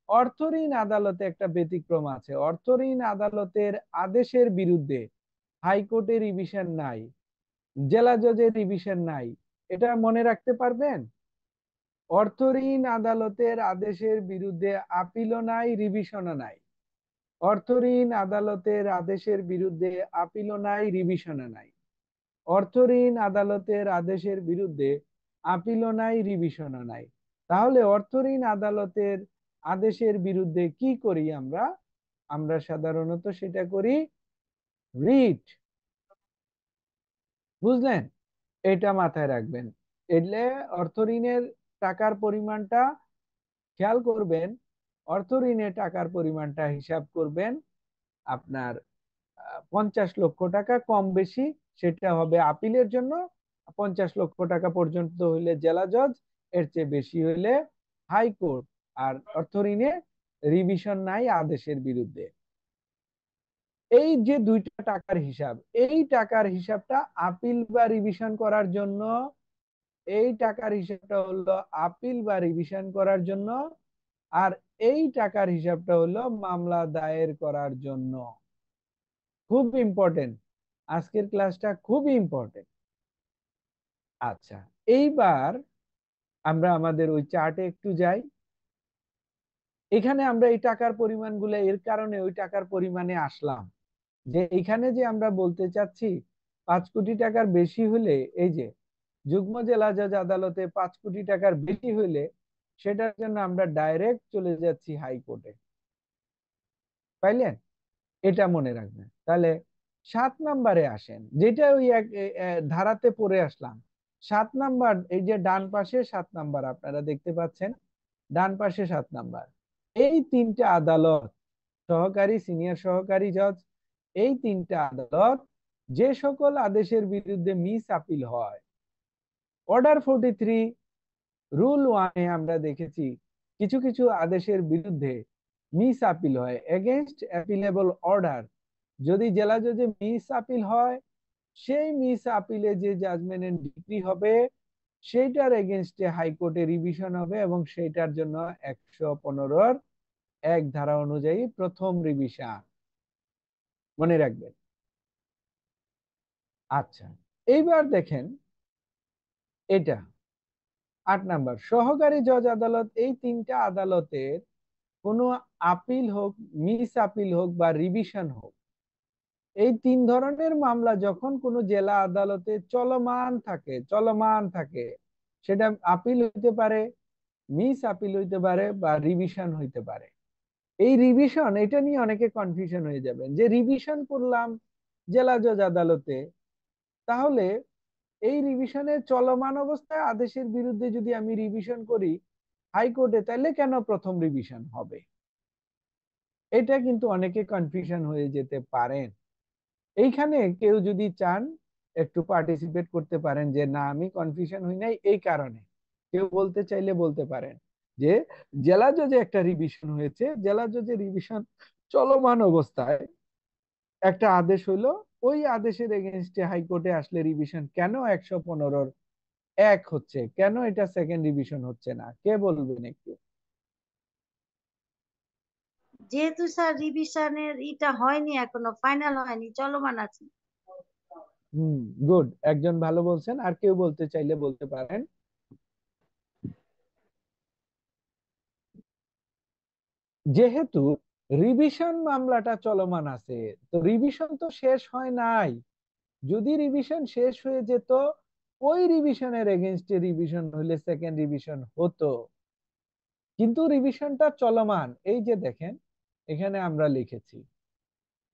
অর্থ ঋণ আদালতে একটা ব্যতিক্রম আছে। অর্থ ঋণ আদালতের আদেশের বিরুদ্ধে হাইকোর্টে রিভিশন নাই, জেলা জজের রিভিশন নাই। এটা মনে রাখতে পারবেন? অর্থ ঋণ আদালতের আদেশের বিরুদ্ধে আপিলও নাই, রিভিশনও নাই। অর্থ ঋণ আদালতের আদেশের বিরুদ্ধে আপিলও নাই, রিভিশনও নাই। অর্থ ঋণ আদালতের আদেশের বিরুদ্ধে আপিলও নাই, রিভিশনও নাই। তাহলে অর্থ ঋণ আদালতের আদেশের বিরুদ্ধে কি করি আমরা? আমরা সাধারণত সেটা করি রিট। বুঝলেন? এটা মাথায় রাখবেন। এলে অর্থ ঋণের টাকার পরিমাণটা খেয়াল করবেন, অর্থ ঋণের টাকার পরিমাণটা হিসাব করবেন আপনার 50 লক্ষ টাকা, কম বেশি সেটা হবে আপিলের জন্য। 50 লক্ষ টাকা পর্যন্ত হইলে জেলা জজ, এর চেয়ে বেশি হইলে হাইকোর্ট। আর অর্থ ঋণে রিভিশন নাই আদেশের বিরুদ্ধে। এই যে দুইটা টাকার হিসাব, এই টাকার হিসাবটা আপিল বা রিভিশন করার জন্য, এই টাকার হিসাবটা হলো আপিল বা রিভিশন করার জন্য, আর এই টাকার হিসাবটা হলো মামলা দায়ের করার জন্য। খুব ইম্পর্টেন্ট, আজকের ক্লাসটা খুবই ইম্পর্টেন্ট। আচ্ছা এইবার আমরা আমাদের ওই চার্টে একটু যাই। এখানে আমরা এই টাকার পরিমাণগুলো এর কারণে ওই টাকার পরিমাণে আসলাম যে এখানে যে আমরা বলতে চাচ্ছি 5 কোটি টাকার বেশি হলে, এই যে যুগ্ম জেলা জজ আদালতে 5 কোটি টাকার বেশি হলে সেটার জন্য আমরা ডাইরেক্ট চলে যাচ্ছি হাইকোর্টে। পাইলেন? এটা মনে রাখবেন। তাহলে 7 নম্বরে আসেন, যেটা ওই এক ধারাতে পড়ে আসলাম। 7 নাম্বার, এই যে ডান পাশে 7 নাম্বার আপনারা দেখতে পাচ্ছেন, ডান পাশে 7 নাম্বার। এই তিনটা আদালত, সহকারী, সিনিয়র সহকারী জজ, এই তিনটা আদালত যে সকল আদেশের বিরুদ্ধে মিস আপিল হয়, অর্ডার 43 রুল 1-এ আমরা দেখেছি কিছু কিছু আদেশের বিরুদ্ধে মিস আপিল হয়, এগেইনস্ট অ্যাপিলেবল অর্ডার। যদি জেলা জজে মিস আপিল হয়, সেই মিস আপিলে যে জাজমেন্ট ডিক্রি হবে সেইটার এগেইনস্টে হাইকোর্টে রিভিশন হবে এবং সেইটার জন্য 115-র 1 ধারা অনুযায়ী প্রথম রিভিশন। মনে রাখবেন। আচ্ছা এইবার দেখেন এটা 8 নাম্বার, সহকারী জজ আদালত এই তিনটা আদালতের কোনো আপিল হোক, মিস আপিল হোক বা রিভিশন হোক, এই তিন ধরনের মামলা যখন কোনো জেলা আদালতে চলমান থাকে, সেটা আপিল হইতে পারে, মিস আপিল হইতে পারে বা রিভিশন হইতে পারে। এই রিভিশন, এটা নিয়ে অনেকে কনফিউশন হয়ে যাবেন যে রিভিশন করলাম জেলা জজ আদালতে, তাহলে এই রিভিশনের চলমান অবস্থায় আদেশের বিরুদ্ধে যদি আমি রিভিশন করি হাইকোর্টে, তাহলে কেন প্রথম রিভিশন হবে? এটা কিন্তু অনেকে কনফিউশন হয়ে যেতে পারেন। এইখানে কেউ যদি চান একটু পার্টিসিপেট করতে পারেন যে না আমি কনফিউশন হই নাই এই কারণে। কেউ বলতে চাইলে বলতে পারেন যে জেলা জজে একটা রিভিশন হয়েছে, জেলা জজে রিভিশন চলমান অবস্থায় একটা আদেশ হলো, ওই আদেশের এগেনস্টে হাইকোর্টে আসলে রিভিশন কেন 115 হচ্ছে, কেন এটা সেকেন্ড রিভিশন হচ্ছে না? কে বলবেন একটু? যেহেতু স্যার রিভিশনের এটা হয়নি, এখনো ফাইনাল হয়নি, চলমান আছে। গুড, একজন ভালো বলছেন। আর কেউ বলতে চাইলে বলতে পারেন। যেহেতু রিভিশন মামলাটা চলমান আছে, তো রিভিশন তো শেষ হয় নাই। যদি রিভিশন শেষ হয়ে যেত, ওই রিভিশনের এগেনস্টে রিভিশন হলে সেকেন্ড রিভিশন হতো, কিন্তু রিভিশনটা চলমান। এই যে দেখেন এখানে আমরা লিখেছি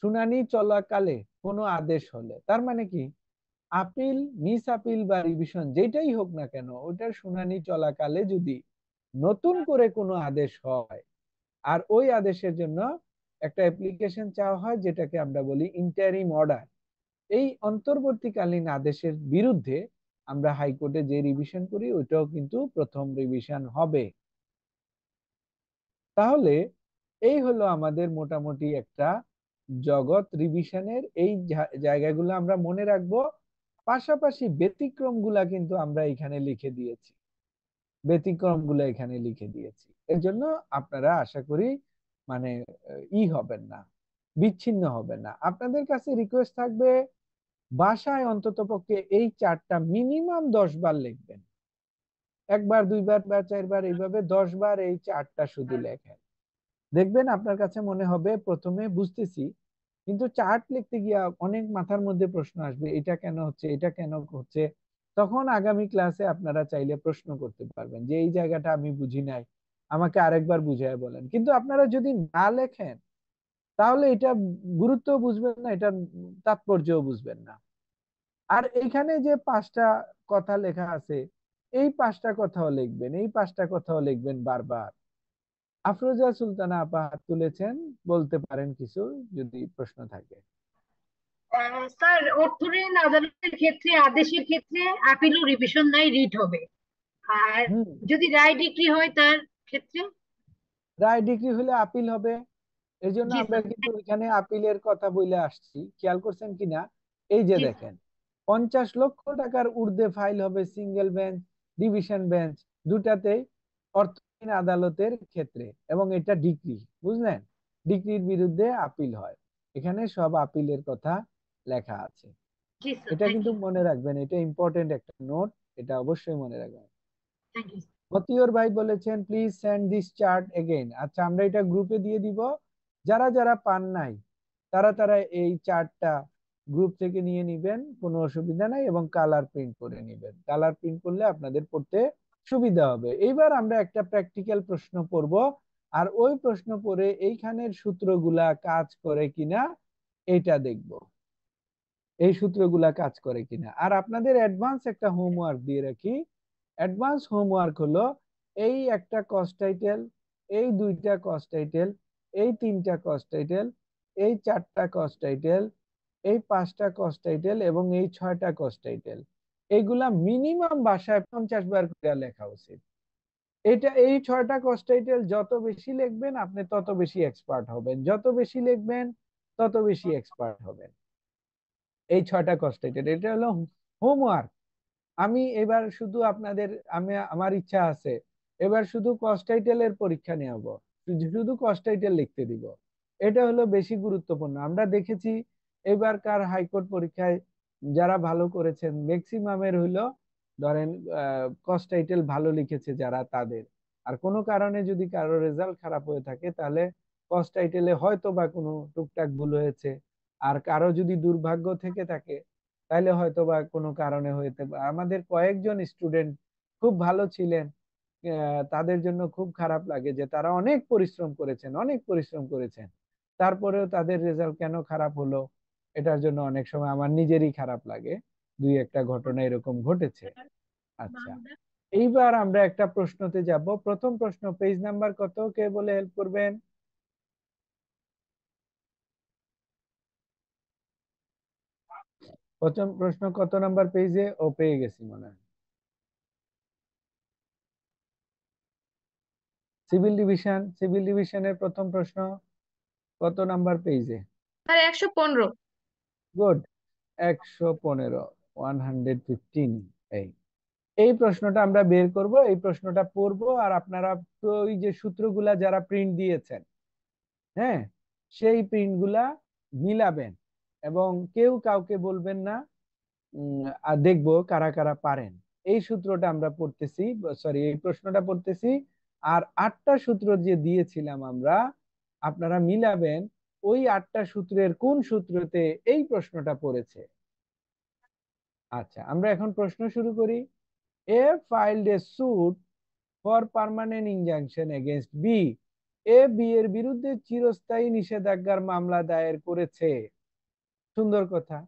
শুনানি চলাকালে কোনো আদেশ হলে, তার মানে কি আপিল, মিস আপিল বা রিভিশন যেটাই হোক না কেন, ওটার শুনানি চলাকালে যদি নতুন করে কোনো আদেশ হয় আর ওই আদেশের জন্য একটা অ্যাপ্লিকেশন চাওয়া হয়, যেটাকে আমরা বলি ইন্টারিম অর্ডার, এই অন্তর্বর্তীকালীন আদেশের বিরুদ্ধে আমরা হাইকোর্টে যে রিভিশন করি ওইটাও কিন্তু প্রথম রিভিশন হবে। তাহলে এই হলো আমাদের মোটামুটি একটা জগৎ রিভিশনের। এই জায়গাগুলো আমরা মনে রাখবো, পাশাপাশি ব্যতিক্রমগুলা কিন্তু আমরা এখানে লিখে দিয়েছি, ব্যতিক্রমগুলো এখানে লিখে দিয়েছি। এর জন্য আপনারা আশা করি মানে হবেন না, বিচ্ছিন্ন হবেন না। আপনাদের কাছে রিকোয়েস্ট থাকবে বাসায় অন্তত পক্ষে এই চারটা মিনিমাম 10 বার লিখবেন, একবার, দুইবার বা চারবার, এইভাবে 10 বার এই চারটা শুধু লেখেন। দেখবেন আপনার কাছে মনে হবে প্রথমে বুঝতেছি, কিন্তু চার্ট লিখতে গিয়ে অনেক মাথার মধ্যে প্রশ্ন আসবে, এটা কেন হচ্ছে, এটা কেন হচ্ছে। তখন আগামী ক্লাসে আপনারা চাইলে প্রশ্ন করতে পারবেন যে এই জায়গাটা আমি বুঝি নাই, আমাকে আরেকবার বুঝিয়ে বলেন। কিন্তু আপনারা যদি না লেখেন তাহলে এটা গুরুত্ব বুঝবেন না, এটার তাৎপর্যও বুঝবেন না। আর এখানে যে 5টা কথা লেখা আছে, এই 5টা কথাও লিখবেন, এই 5টা কথাও লিখবেন বারবার। আফরোজা সুলতানা আপা হাত তুলেছেন, বলতে পারেন কিছু যদি প্রশ্ন থাকে। স্যার, অর্থঋণ আদালতের ক্ষেত্রে আদেশের ক্ষেত্রে আপিল ও রিভিশন নাই, রিট হবে। আর যদি রায় ডিক্রি হয় তার ক্ষেত্রে রায় ডিগ্রি হলে আপিল হবে। এই জন্য জি আমরা স্যার। কিন্তু এখানে আপিলের কথা বলে আসছি, খেয়াল করছেন কিনা? এই যে জি স্যার। দেখেন 50 লক্ষ টাকার ঊর্ধ্বে ফাইল হবে সিঙ্গেল বেঞ্চ, ডিভিশন বেঞ্চ দুটাতেই অর্থঋণ আদালতের ক্ষেত্রে, এবং এটা ডিগ্রি, বুঝলেন? ডিগ্রির বিরুদ্ধে আপিল হয়, এখানে সব আপিলের কথা লেখা আছে। জি স্যার, এটা থ্যাংক কিন্তু ইউ। মনে রাখবেন, এটা ইম্পর্টেন্ট একটা নোট, এটা অবশ্যই মনে রাখবেন। Thank you. মতিউর ভাই বলেছেন please send this chart again. আচ্ছা, আমরা এটা গ্রুপে দিয়ে দিব, যারা যারা পান নাই তারা তারা এই চার্টটা গ্রুপ থেকে নিয়ে নিবেন, কোনো অসুবিধা নাই, এবং কালার প্রিন্ট করে নিবেন। কালার প্রিন্ট করলে আপনাদের পড়তে সুবিধা হবে। এইবার আমরা একটা প্র্যাকটিক্যাল প্রশ্ন পড়ব, আর ওই প্রশ্ন পড়ে এইখানের সূত্রগুলা কাজ করে কিনা এটা দেখব, এই সূত্রগুলা কাজ করে কিনা। আর আপনাদের অ্যাডভান্স একটা হোমওয়ার্ক দিয়ে রাখি। অ্যাডভান্স হোমওয়ার্ক হলো এই একটা কস্ট টাইটেল, এই দুইটা কস্ট টাইটেল, এই তিনটা কস্ট টাইটেল, এই চারটা কস্ট টাইটেল, এই 5টা কস্ট টাইটেল এবং এই 6টা কস্ট টাইটেল, এইগুলা মিনিমাম ভাষায় 50 বার করে লেখা উচিত। এটা এই 6টা কস্ট টাইটেল যত বেশি লিখবেন আপনি তত বেশি এক্সপার্ট হবেন, যত বেশি লিখবেন তত বেশি এক্সপার্ট হবেন। এই 6টা কস্ট টাইটেল, এটা হলো হোমওয়ার্ক। আমি এবার শুধু আপনাদের, আমার ইচ্ছা আছে এবার শুধু কস্ট টাইটেলের পরীক্ষা নেব, শুধু কস্ট টাইটেল লিখতে দিব। এটা হলো বেশি গুরুত্বপূর্ণ। আমরা দেখেছি এবারকার হাইকোর্ট পরীক্ষায় যারা ভালো করেছেন ম্যাক্সিমামের হইলো ধরেন কস্ট টাইটেল ভালো লিখেছে যারা তাদের। আর কোনো কারণে যদি কারো রেজাল্ট খারাপ হয়ে থাকে তাহলে কস্ট টাইটেলে হয়তো বা কোনো টুকটাক ভুল হয়েছে। আর কারো যদি দুর্ভাগ্য থেকে থাকে তাহলে হয়তো বা কোনো কারণে হয়েছে। আমাদের কয়েকজন স্টুডেন্ট খুব ভালো ছিলেন, তাদের জন্য খুব খারাপ লাগে যে তারা অনেক পরিশ্রম করেছেন, অনেক পরিশ্রম করেছেন, তারপরেও তাদের রেজাল্ট কেন খারাপ হলো, এটার জন্য অনেক সময় আমার নিজেরই খারাপ লাগে। দুই একটা ঘটনা এরকম ঘটেছে। আচ্ছা, এইবার আমরা একটা প্রশ্নতে যাব। প্রথম প্রশ্ন, পেজ নাম্বার কত, কে বলে হেল্প করবেন? প্রথম প্রশ্ন কত নাম্বার পেজে? ও পেয়ে গেছি মনে হয়। সিভিল ডিভিশনের প্রথম প্রশ্ন কত নাম্বার পেজে? আর 115। গুড, 115, 115। এই এই প্রশ্নটা আমরা বের করব, এই প্রশ্নটা পড়বো, আর আপনারা ওই যে সূত্রগুলা যারা প্রিন্ট দিয়েছেন, হ্যাঁ, সেই প্রিন্টগুলা মিলাবেন এবং কেউ কাউকে বলবেন না। আর দেখবো কারা কারা পারেন। এই সূত্রটা আমরা পড়তেছি, সরি এই প্রশ্নটা পড়তেছি, আর 8টা সূত্র যে দিয়েছিলাম আমরা, আপনারা মিলাবেন ওই 8টা সূত্রের কোন সূত্রতে এই প্রশ্নটা পড়েছে। আচ্ছা, আমরা এখন প্রশ্ন শুরু করি। A filed a suit for permanent injunction against B. A B এর বিরুদ্ধে চিরস্থায়ী নিষেধাজ্ঞার মামলা দায়ের করেছে। সুন্দর কথা।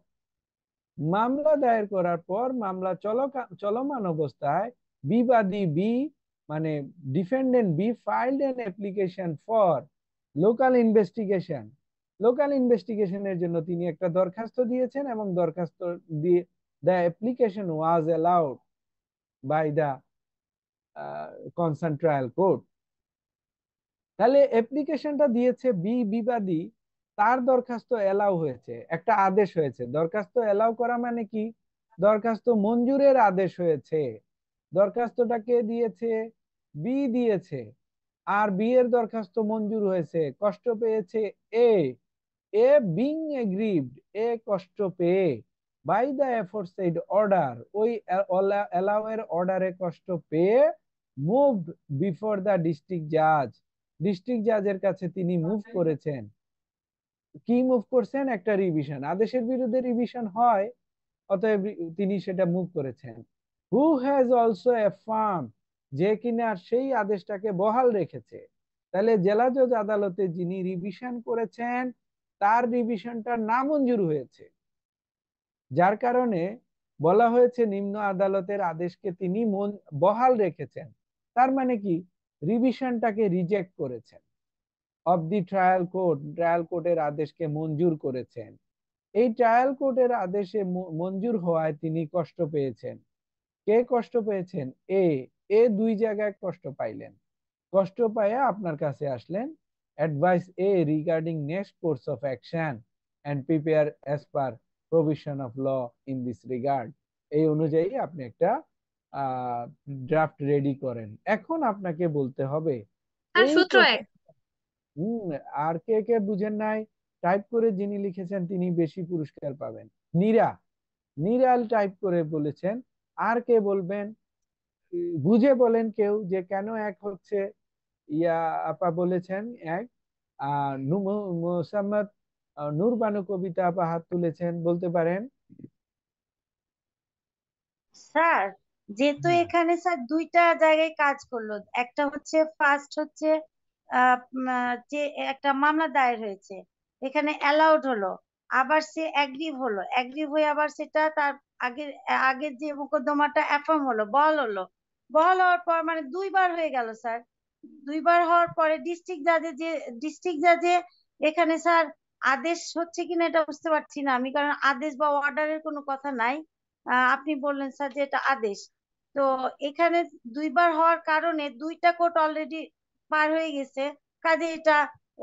মামলা দায়ের করার পর মামলা চলমান অবস্থায় বিবাদী বি মানে defendant B filed an application for local investigation. Local ইনভেস্টিগেশনের জন্য তিনি একটা দরখাস্ত দিয়েছেন এবং দরখাস্ত দিয়ে the application was allowed by the concern trial court. তাহলে অ্যাপ্লিকেশনটা দিয়েছে বি বিবাদী, তার দরখাস্ত এলাও হয়েছে, একটা আদেশ হয়েছে। দরখাস্ত এলাও করা মানে কি? দরখাস্ত মঞ্জুরের আদেশ হয়েছে। দরখাস্তটা কে দিয়েছে? বি দিয়েছে। আর বি এর দরখাস্ত মঞ্জুর হয়েছে। কষ্ট পেয়েছে এ। এ বিং এগ্রিভড, এ কষ্ট পেয়ে বাই দ্য অ্যাফোরসাইড অর্ডার, ওই এলাও এর অর্ডারে কষ্ট পেয়ে মুভড বিফোর দ্য ডিস্ট্রিক্ট জাজ, ডিস্ট্রিক্ট জাজের কাছে তিনি মুভ করেছেন। কি মুভ করছেন? একটা রিভিশন। আদেশের বিরুদ্ধে রিভিশন হয়, অতএব তিনি সেটা মুভ করেছেন। হু হ্যাজ অলসো অ্যাফার্ম, যে কিনা সেই আদেশটাকে বহাল রেখেছে। তাহলে জেলা জজ আদালতে যিনি রিভিশন করেছেন তার রিভিশনটা নামঞ্জুর হয়েছে, যার কারণে বলা হয়েছে নিম্ন আদালতের আদেশকে তিনি বহাল রেখেছেন। তার মানে কি? রিভিশনটাকে রিজেক্ট করেছেন। Of the trial court, trial কোর্টের আদেশকে মঞ্জুর করেছেন। এই ট্রায়াল কোর্টের আদেশে মঞ্জুর হওয়ায় তিনি কষ্ট পেয়েছেন। কে কষ্ট পেয়েছেন? এ। এ দুই জায়গায় কষ্ট পাইলেন। কষ্ট পাইয়া আপনার কাছে আসলেন। Advice a regarding next course of action and prepare as per provision of law in this regard. এই অনুযায়ী আপনি একটা ড্রাফট রেডি করেন। এখন আপনাকে বলতে হবে আর এই সূত্র 1। আর কে কে বুঝেন নাই? টাইপ করে যিনি লিখেছেন তিনি বেশি পুরস্কার পাবেন। নীরা, নীরাল টাইপ করে বলেছেন। আর কে বলবেন? বুঝে বলেন কেউ যে কেন এক হচ্ছে। ইয়া আপা বলেছেন এক। মোসাম্মদ নূরবানু কবিতা আপা হাত তুলেছেন, বলতে পারেন। স্যার, যেহেতু এখানে স্যার দুইটা জায়গায় কাজ করলো, একটা হচ্ছে ফার্স্ট হচ্ছে যে একটা মামলা দায়ের হয়েছে, এখানে অ্যালাউড হলো, আবার সে অ্যাগ্রিভ হলো, অ্যাগ্রিভ হয়ে আবার সেটা তার আগের আগের যে মোকদ্দমাটা অ্যাফার্ম হলো, বহাল হলো। বহাল হওয়ার পর মানে দুইবার হয়ে গেল স্যার। দুইবার হওয়ার পরে ডিস্ট্রিক্ট জাজে এখানে স্যার আদেশ হচ্ছে কিনা এটা বুঝতে পারছি না আমি, কারণ আদেশ বা অর্ডারের কোনো কথা নাই। আপনি বললেন স্যার যে এটা আদেশ। তো এখানে দুইবার হওয়ার কারণে দুইটা কোর্ট অলরেডি পার হয়ে গেছে, কাজে এটা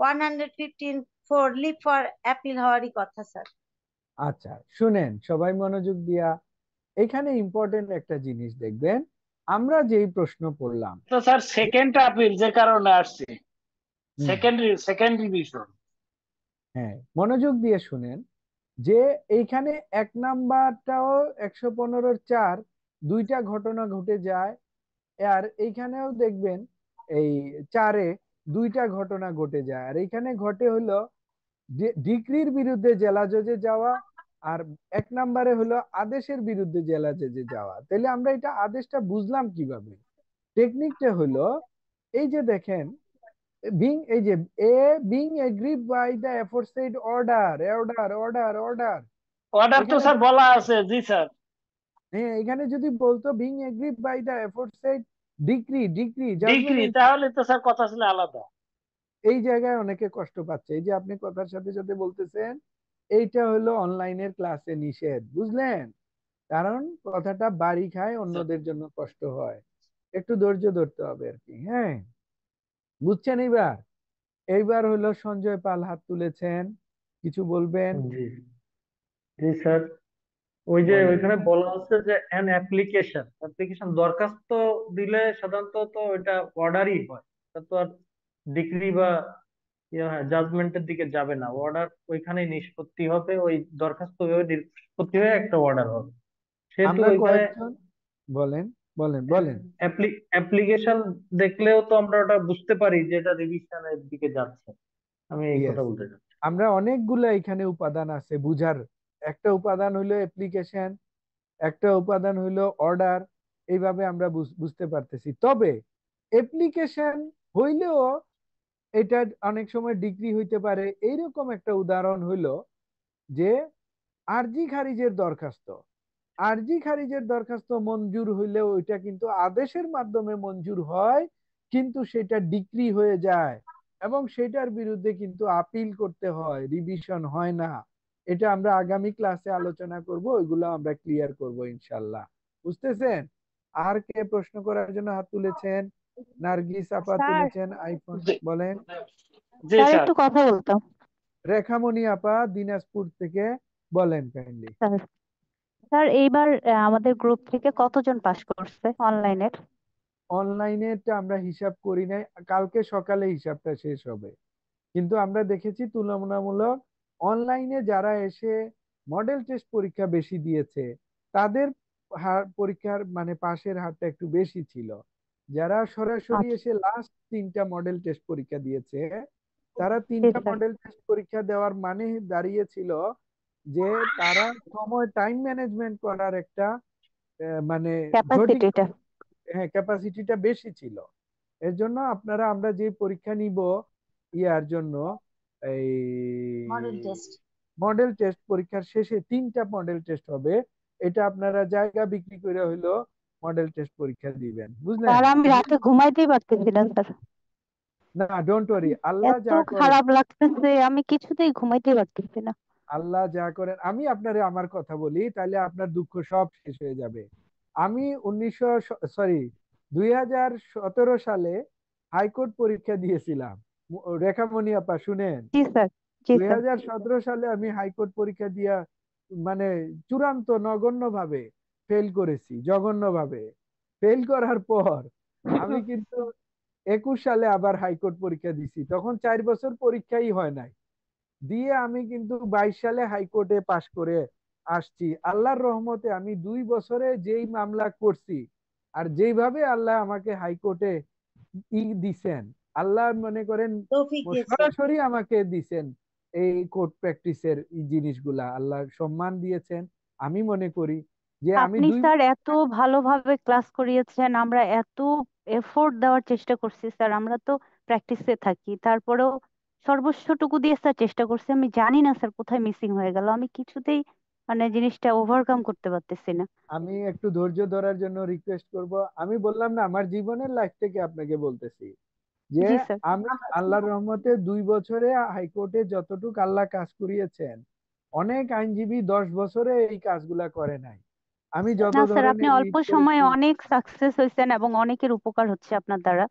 115 লিভ ফর অ্যাপিল হওয়ারই কথা স্যার। আচ্ছা শুনেন সবাই মনোযোগ দিয়া, এখানে ইম্পর্টেন্ট একটা জিনিস দেখবেন। আমরা যেই প্রশ্ন পড়লাম, তো স্যার সেকেন্ড আপিল যে কারণে আসছে, সেকেন্ড রিভিশন। হ্যাঁ মনোযোগ দিয়ে শুনেন। যে এইখানে 1 নাম্বারটাও 115-4 দুইটা ঘটনা ঘটে যায়, আর এইখানেও দেখবেন এই 4-এ দুইটা ঘটনা ঘটে যায়। আর এইখানে ঘটে হলো ডিক্রির বিরুদ্ধে জেলা জজে যাওয়া, আর 1 নাম্বারে হলো আদেশের বিরুদ্ধে জেলা জজে যাওয়া। তাহলে আমরা এটা আদেশটা বুঝলাম কিভাবে? টেকনিকটা হলো এই যে দেখেন, এই যে being agreed by the aforesaid order, order order order. Order তো এখানে স্যার বলা আছে, জি স্যার। হ্যাঁ, এখানে যদি বলতো being agreed by the aforesaid decree, decree degree, judgement, তাহলে তো স্যার কথা ছিল আলাদা। এই জায়গায় অনেকে কষ্ট পাচ্ছে। এই যে আপনি কথার সাথে সাথে বলতেছেন এইটা হলো অনলাইনের ক্লাসে নিষেধ, বুঝলেন? কারণ কথাটা বাড়ি খায়, অন্যদের জন্য কষ্ট হয়। একটু ধৈর্য ধরতে হবে আর কি। হ্যাঁ, বুঝছেন? এইবার এইবার হলো সঞ্জয় পাল হাত তুলেছেন, কিছু বলবেন? জি জি স্যার, ওই যে বলেন। ওইখানে বলা আছে যে অ্যান অ্যাপ্লিকেশন, অ্যাপ্লিকেশন দরখাস্ত দিলে সাধারণত তো এটা অর্ডারই হয়, এটা তো আর ডিগ্রি বা জাজমেন্টের দিকে যাবে না। অর্ডার ওইখানেই নিষ্পত্তি হবে, ওই দরখাস্ত হয়ে নিষ্পত্তি হয়ে একটা অর্ডার হবে। সেহেতু আমরা ওইখানে কয়েকজন, বলেন বলেন বলেন। অ্যাপ্লিকেশন দেখলেও তো আমরা ওটা বুঝতে পারি যে এটা রিভিশনের দিকে যাচ্ছে। আমি এই ইয়েস, কথা বলতে চাচ্ছি। আমরা অনেকগুলো এখানে উপাদান আছে বুঝার। একটা উপাদান হইলো অ্যাপ্লিকেশন, একটা উপাদান হইলো অর্ডার। এইভাবে আমরা বুঝতে পারতেছি। তবে অ্যাপ্লিকেশন হইলেও এটা অনেক সময় ডিগ্রি হইতে পারে। এইরকম একটা উদাহরণ হইলো যে আরজি খারিজের দরখাস্ত, আরজি খারিজের দরখাস্ত মঞ্জুর হইলে ওইটা কিন্তু আদেশের মাধ্যমে মঞ্জুর হয়, কিন্তু সেটা ডিক্রি হয়ে যায় এবং সেটার বিরুদ্ধে কিন্তু আপিল করতে হয়, রিভিশন হয় না। এটা আমরা আগামী ক্লাসে আলোচনা করব, ওইগুলো আমরা ক্লিয়ার করব ইনশাল্লাহ। বুঝতেছেন? আর কে প্রশ্ন করার জন্য হাত তুলেছেন? নার্গিস আপা স্যার, তুলেছেন আইফোন। জি বলেন। জি স্যার স্যার। একটু কথা বলতাম। রেখামণি আপা দিনাজপুর থেকে, বলেন কাইন্ডলি। স্যার, স্যার এইবার আমাদের গ্রুপ থেকে কতজন পাশ করছে অনলাইনের? অনলাইনেটা আমরা হিসাব করি নাই, কালকে সকালে হিসাবটা শেষ হবে। কিন্তু আমরা দেখেছি তুলনামূলক অনলাইনে যারা এসে মডেল টেস্ট পরীক্ষা বেশি দিয়েছে তাদের হার পরীক্ষার মানে পাশের হারটা একটু বেশি ছিল। যারা সরাসরি আচ্ছা, এসে লাস্ট 3টা মডেল টেস্ট পরীক্ষা দিয়েছে, তারা জি 3টা স্যার। মডেল টেস্ট পরীক্ষা দেওয়ার মানে দাঁড়িয়েছিল যে তারা সময় টাইম ম্যানেজমেন্ট করার একটা মানে জটিল, ক্যাপাসিটিটা। হ্যাঁ, ক্যাপাসিটিটা বেশি ছিল। এর জন্য আপনারা, আমরা যে পরীক্ষা নিব ইয়ার জন্য, এই মডেল টেস্ট। মডেল টেস্ট পরীক্ষার শেষে 3টা মডেল টেস্ট হবে, এটা আপনারা জায়গা বিক্রি করে হইলো মডেল টেস্ট পরীক্ষা দিবেন, বুঝলেন? স্যার আমি রাতে ঘুমাইতেই পারতেছি না স্যার। না, ডোন্ট ওয়ারি, আল্লাহ এত যা করেন, খারাপ লাগতেছে, আমি কিছুতেই ঘুমাইতেই পারতেছি না। আল্লাহ যা করেন, আমি আপনারে আমার কথা বলি তাহলে আপনার দুঃখ সব শেষ হয়ে যাবে। আমি 2017 সালে হাইকোর্ট পরীক্ষা দিয়েছিলাম। রেখামণি আপা শুনেন, জি স্যার। জি দুই স্যার। হাজার সতেরো সালে আমি হাইকোর্ট পরীক্ষা দিয়া মানে চূড়ান্ত নগণ্য ভাবে ফেল করেছি, জঘন্য ভাবে ফেল করার পর আমি কিন্তু 21 সালে আবার হাইকোর্ট পরীক্ষা দিছি, তখন 4 বছর পরীক্ষাই হয় নাই। দিয়ে আমি কিন্তু 22 সালে হাইকোর্টে পাশ করে আসছি। আল্লাহর রহমতে আমি 2 বছরে যেই মামলা করছি আর যেইভাবে আল্লাহ আমাকে হাইকোর্টে দিছেন, আল্লাহ মনে করেন তৌফিক দিয়েছে। সরাসরি আমাকে দিছেন এই কোর্ট প্র্যাকটিসের এই জিনিসগুলা, আল্লাহ সম্মান দিয়েছেন। আমি মনে করি যে আমি আপনি দুই স্যার এত ভালোভাবে ক্লাস করিয়েছেন, আমরা এত এফোর্ট দেওয়ার চেষ্টা করছি স্যার, আমরা তো প্র্যাকটিসে থাকি, তারপরেও সর্বস্বটুকু দিয়ে স্যার চেষ্টা করছি। আমি জানি না স্যার কোথায় মিসিং হয়ে গেল, আমি কিছুতেই মানে জিনিসটা ওভারকাম করতে পারতেছি না। আমি একটু ধৈর্য ধরার জন্য রিকোয়েস্ট করব। আমি বললাম না, আমার জীবনের লাইফ থেকে আপনাকে বলতেছি যে জি স্যার। আমি আল্লাহর রহমতে 2 বছরে হাইকোর্টে যতটুকু আল্লাহ কাজ করিয়েছেন, অনেক আইনজীবী 10 বছরে এই কাজগুলা করে নাই। আমি যত না স্যার, আপনি ধরনের অল্প লিড সময়ে করেছি, অনেক সাকসেস হয়েছেন এবং অনেকের উপকার হচ্ছে আপনার দ্বারা।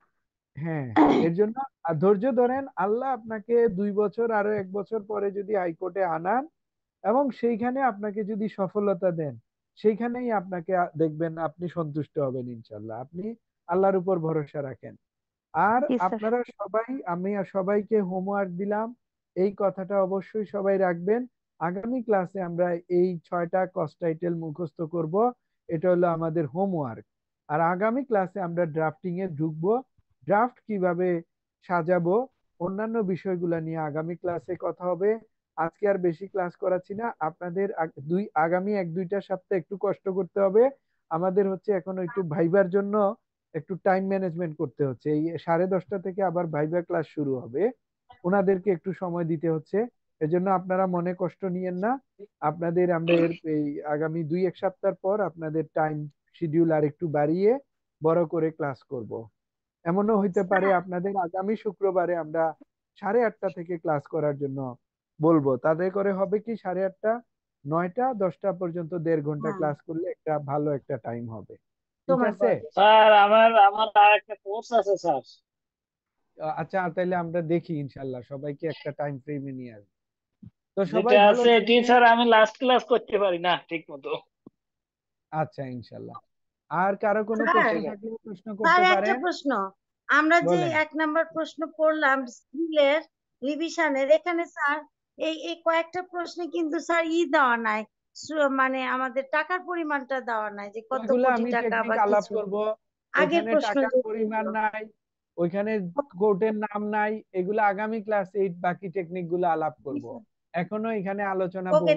হ্যাঁ, এর জন্য ধৈর্য ধরেন। আল্লাহ আপনাকে 2 বছর আরো 1 বছর পরে যদি হাইকোর্টে আনান এবং সেইখানে আপনাকে যদি সফলতা দেন, সেইখানেই আপনাকে দেখবেন আপনি সন্তুষ্ট হবেন ইনশাল্লাহ। আপনি আল্লাহর উপর ভরসা রাখেন। আর জি স্যার। আপনারা সবাই, আমি আর সবাইকে হোমওয়ার্ক দিলাম, এই কথাটা অবশ্যই সবাই রাখবেন আগামী ক্লাসে আমরা এই 6টা কস্ট টাইটেল মুখস্থ করব, এটা হলো আমাদের হোমওয়ার্ক। আর আগামী ক্লাসে আমরা ড্রাফটিং এ ঢুকবো, ড্রাফট কিভাবে সাজাবো অন্যান্য বিষয়গুলো নিয়ে আগামী ক্লাসে কথা হবে। আজকে আর বেশি ক্লাস করাচ্ছি না, আপনাদের আগামী 1-2টা সপ্তাহ একটু কষ্ট করতে হবে। আমাদের হচ্ছে এখন একটু ভাইবার জন্য একটু টাইম ম্যানেজমেন্ট করতে হচ্ছে। এই 10:30 থেকে আবার ভাইবা ক্লাস শুরু হবে, ওনাদেরকে একটু সময় দিতে হচ্ছে। এজন্য আপনারা মনে কষ্ট নিয়েন না। আপনাদের আমরা এই আগামী 2-1 সপ্তাহ পর আপনাদের টাইম শিডিউল আর একটু বাড়িয়ে বড় করে ক্লাস করব। এমনও হইতে পারে আপনাদের আগামী শুক্রবারে আমরা 8:30 থেকে ক্লাস করার জন্য বলবো। তাদের করে হবে কি 8:30, 9টা 10টা পর্যন্ত 1.5 ঘন্টা ক্লাস করলে একটা ভালো একটা টাইম হবে। ঠিক আছে স্যার, আমার আর একটা কোর্স আছে স্যার। আচ্ছা, তাহলে আমরা দেখি ইনশাল্লাহ সবাইকে একটা টাইম ফ্রেমে নিয়ে আসবো। তো সবাই যেটা ভালো আছে থাকবেন। এটি স্যার আমি লাস্ট ক্লাস করতে পারি না ঠিক মতো। আচ্ছা ইনশাল্লাহ। আর কারো কোনো স্যার, প্রশ্ন থাকলে প্রশ্ন করতে স্যার একটা পারেন। প্রশ্ন, আমরা যে বলেন। 1 নাম্বার প্রশ্ন পড়লাম স্কিলের রিভিশনের, এখানে স্যার এই কয়েকটা প্রশ্নে কিন্তু স্যার দেওয়া নাই, মানে আমাদের টাকার পরিমাণটা দেওয়া নাই যে কত এগুলো কোটি আমি টাকা টেকনিক বা আলাপ কিছু। করব। আগের ওইখানে প্রশ্ন টাকার যেগুলো পরিমাণ ছিল। নাই, ওইখানে কোর্টের নাম নাই, এগুলো আগামী ক্লাস 8 বাকি টেকনিক গুলো আলাপ করব। এখনো এখানে আলোচনা ওকে।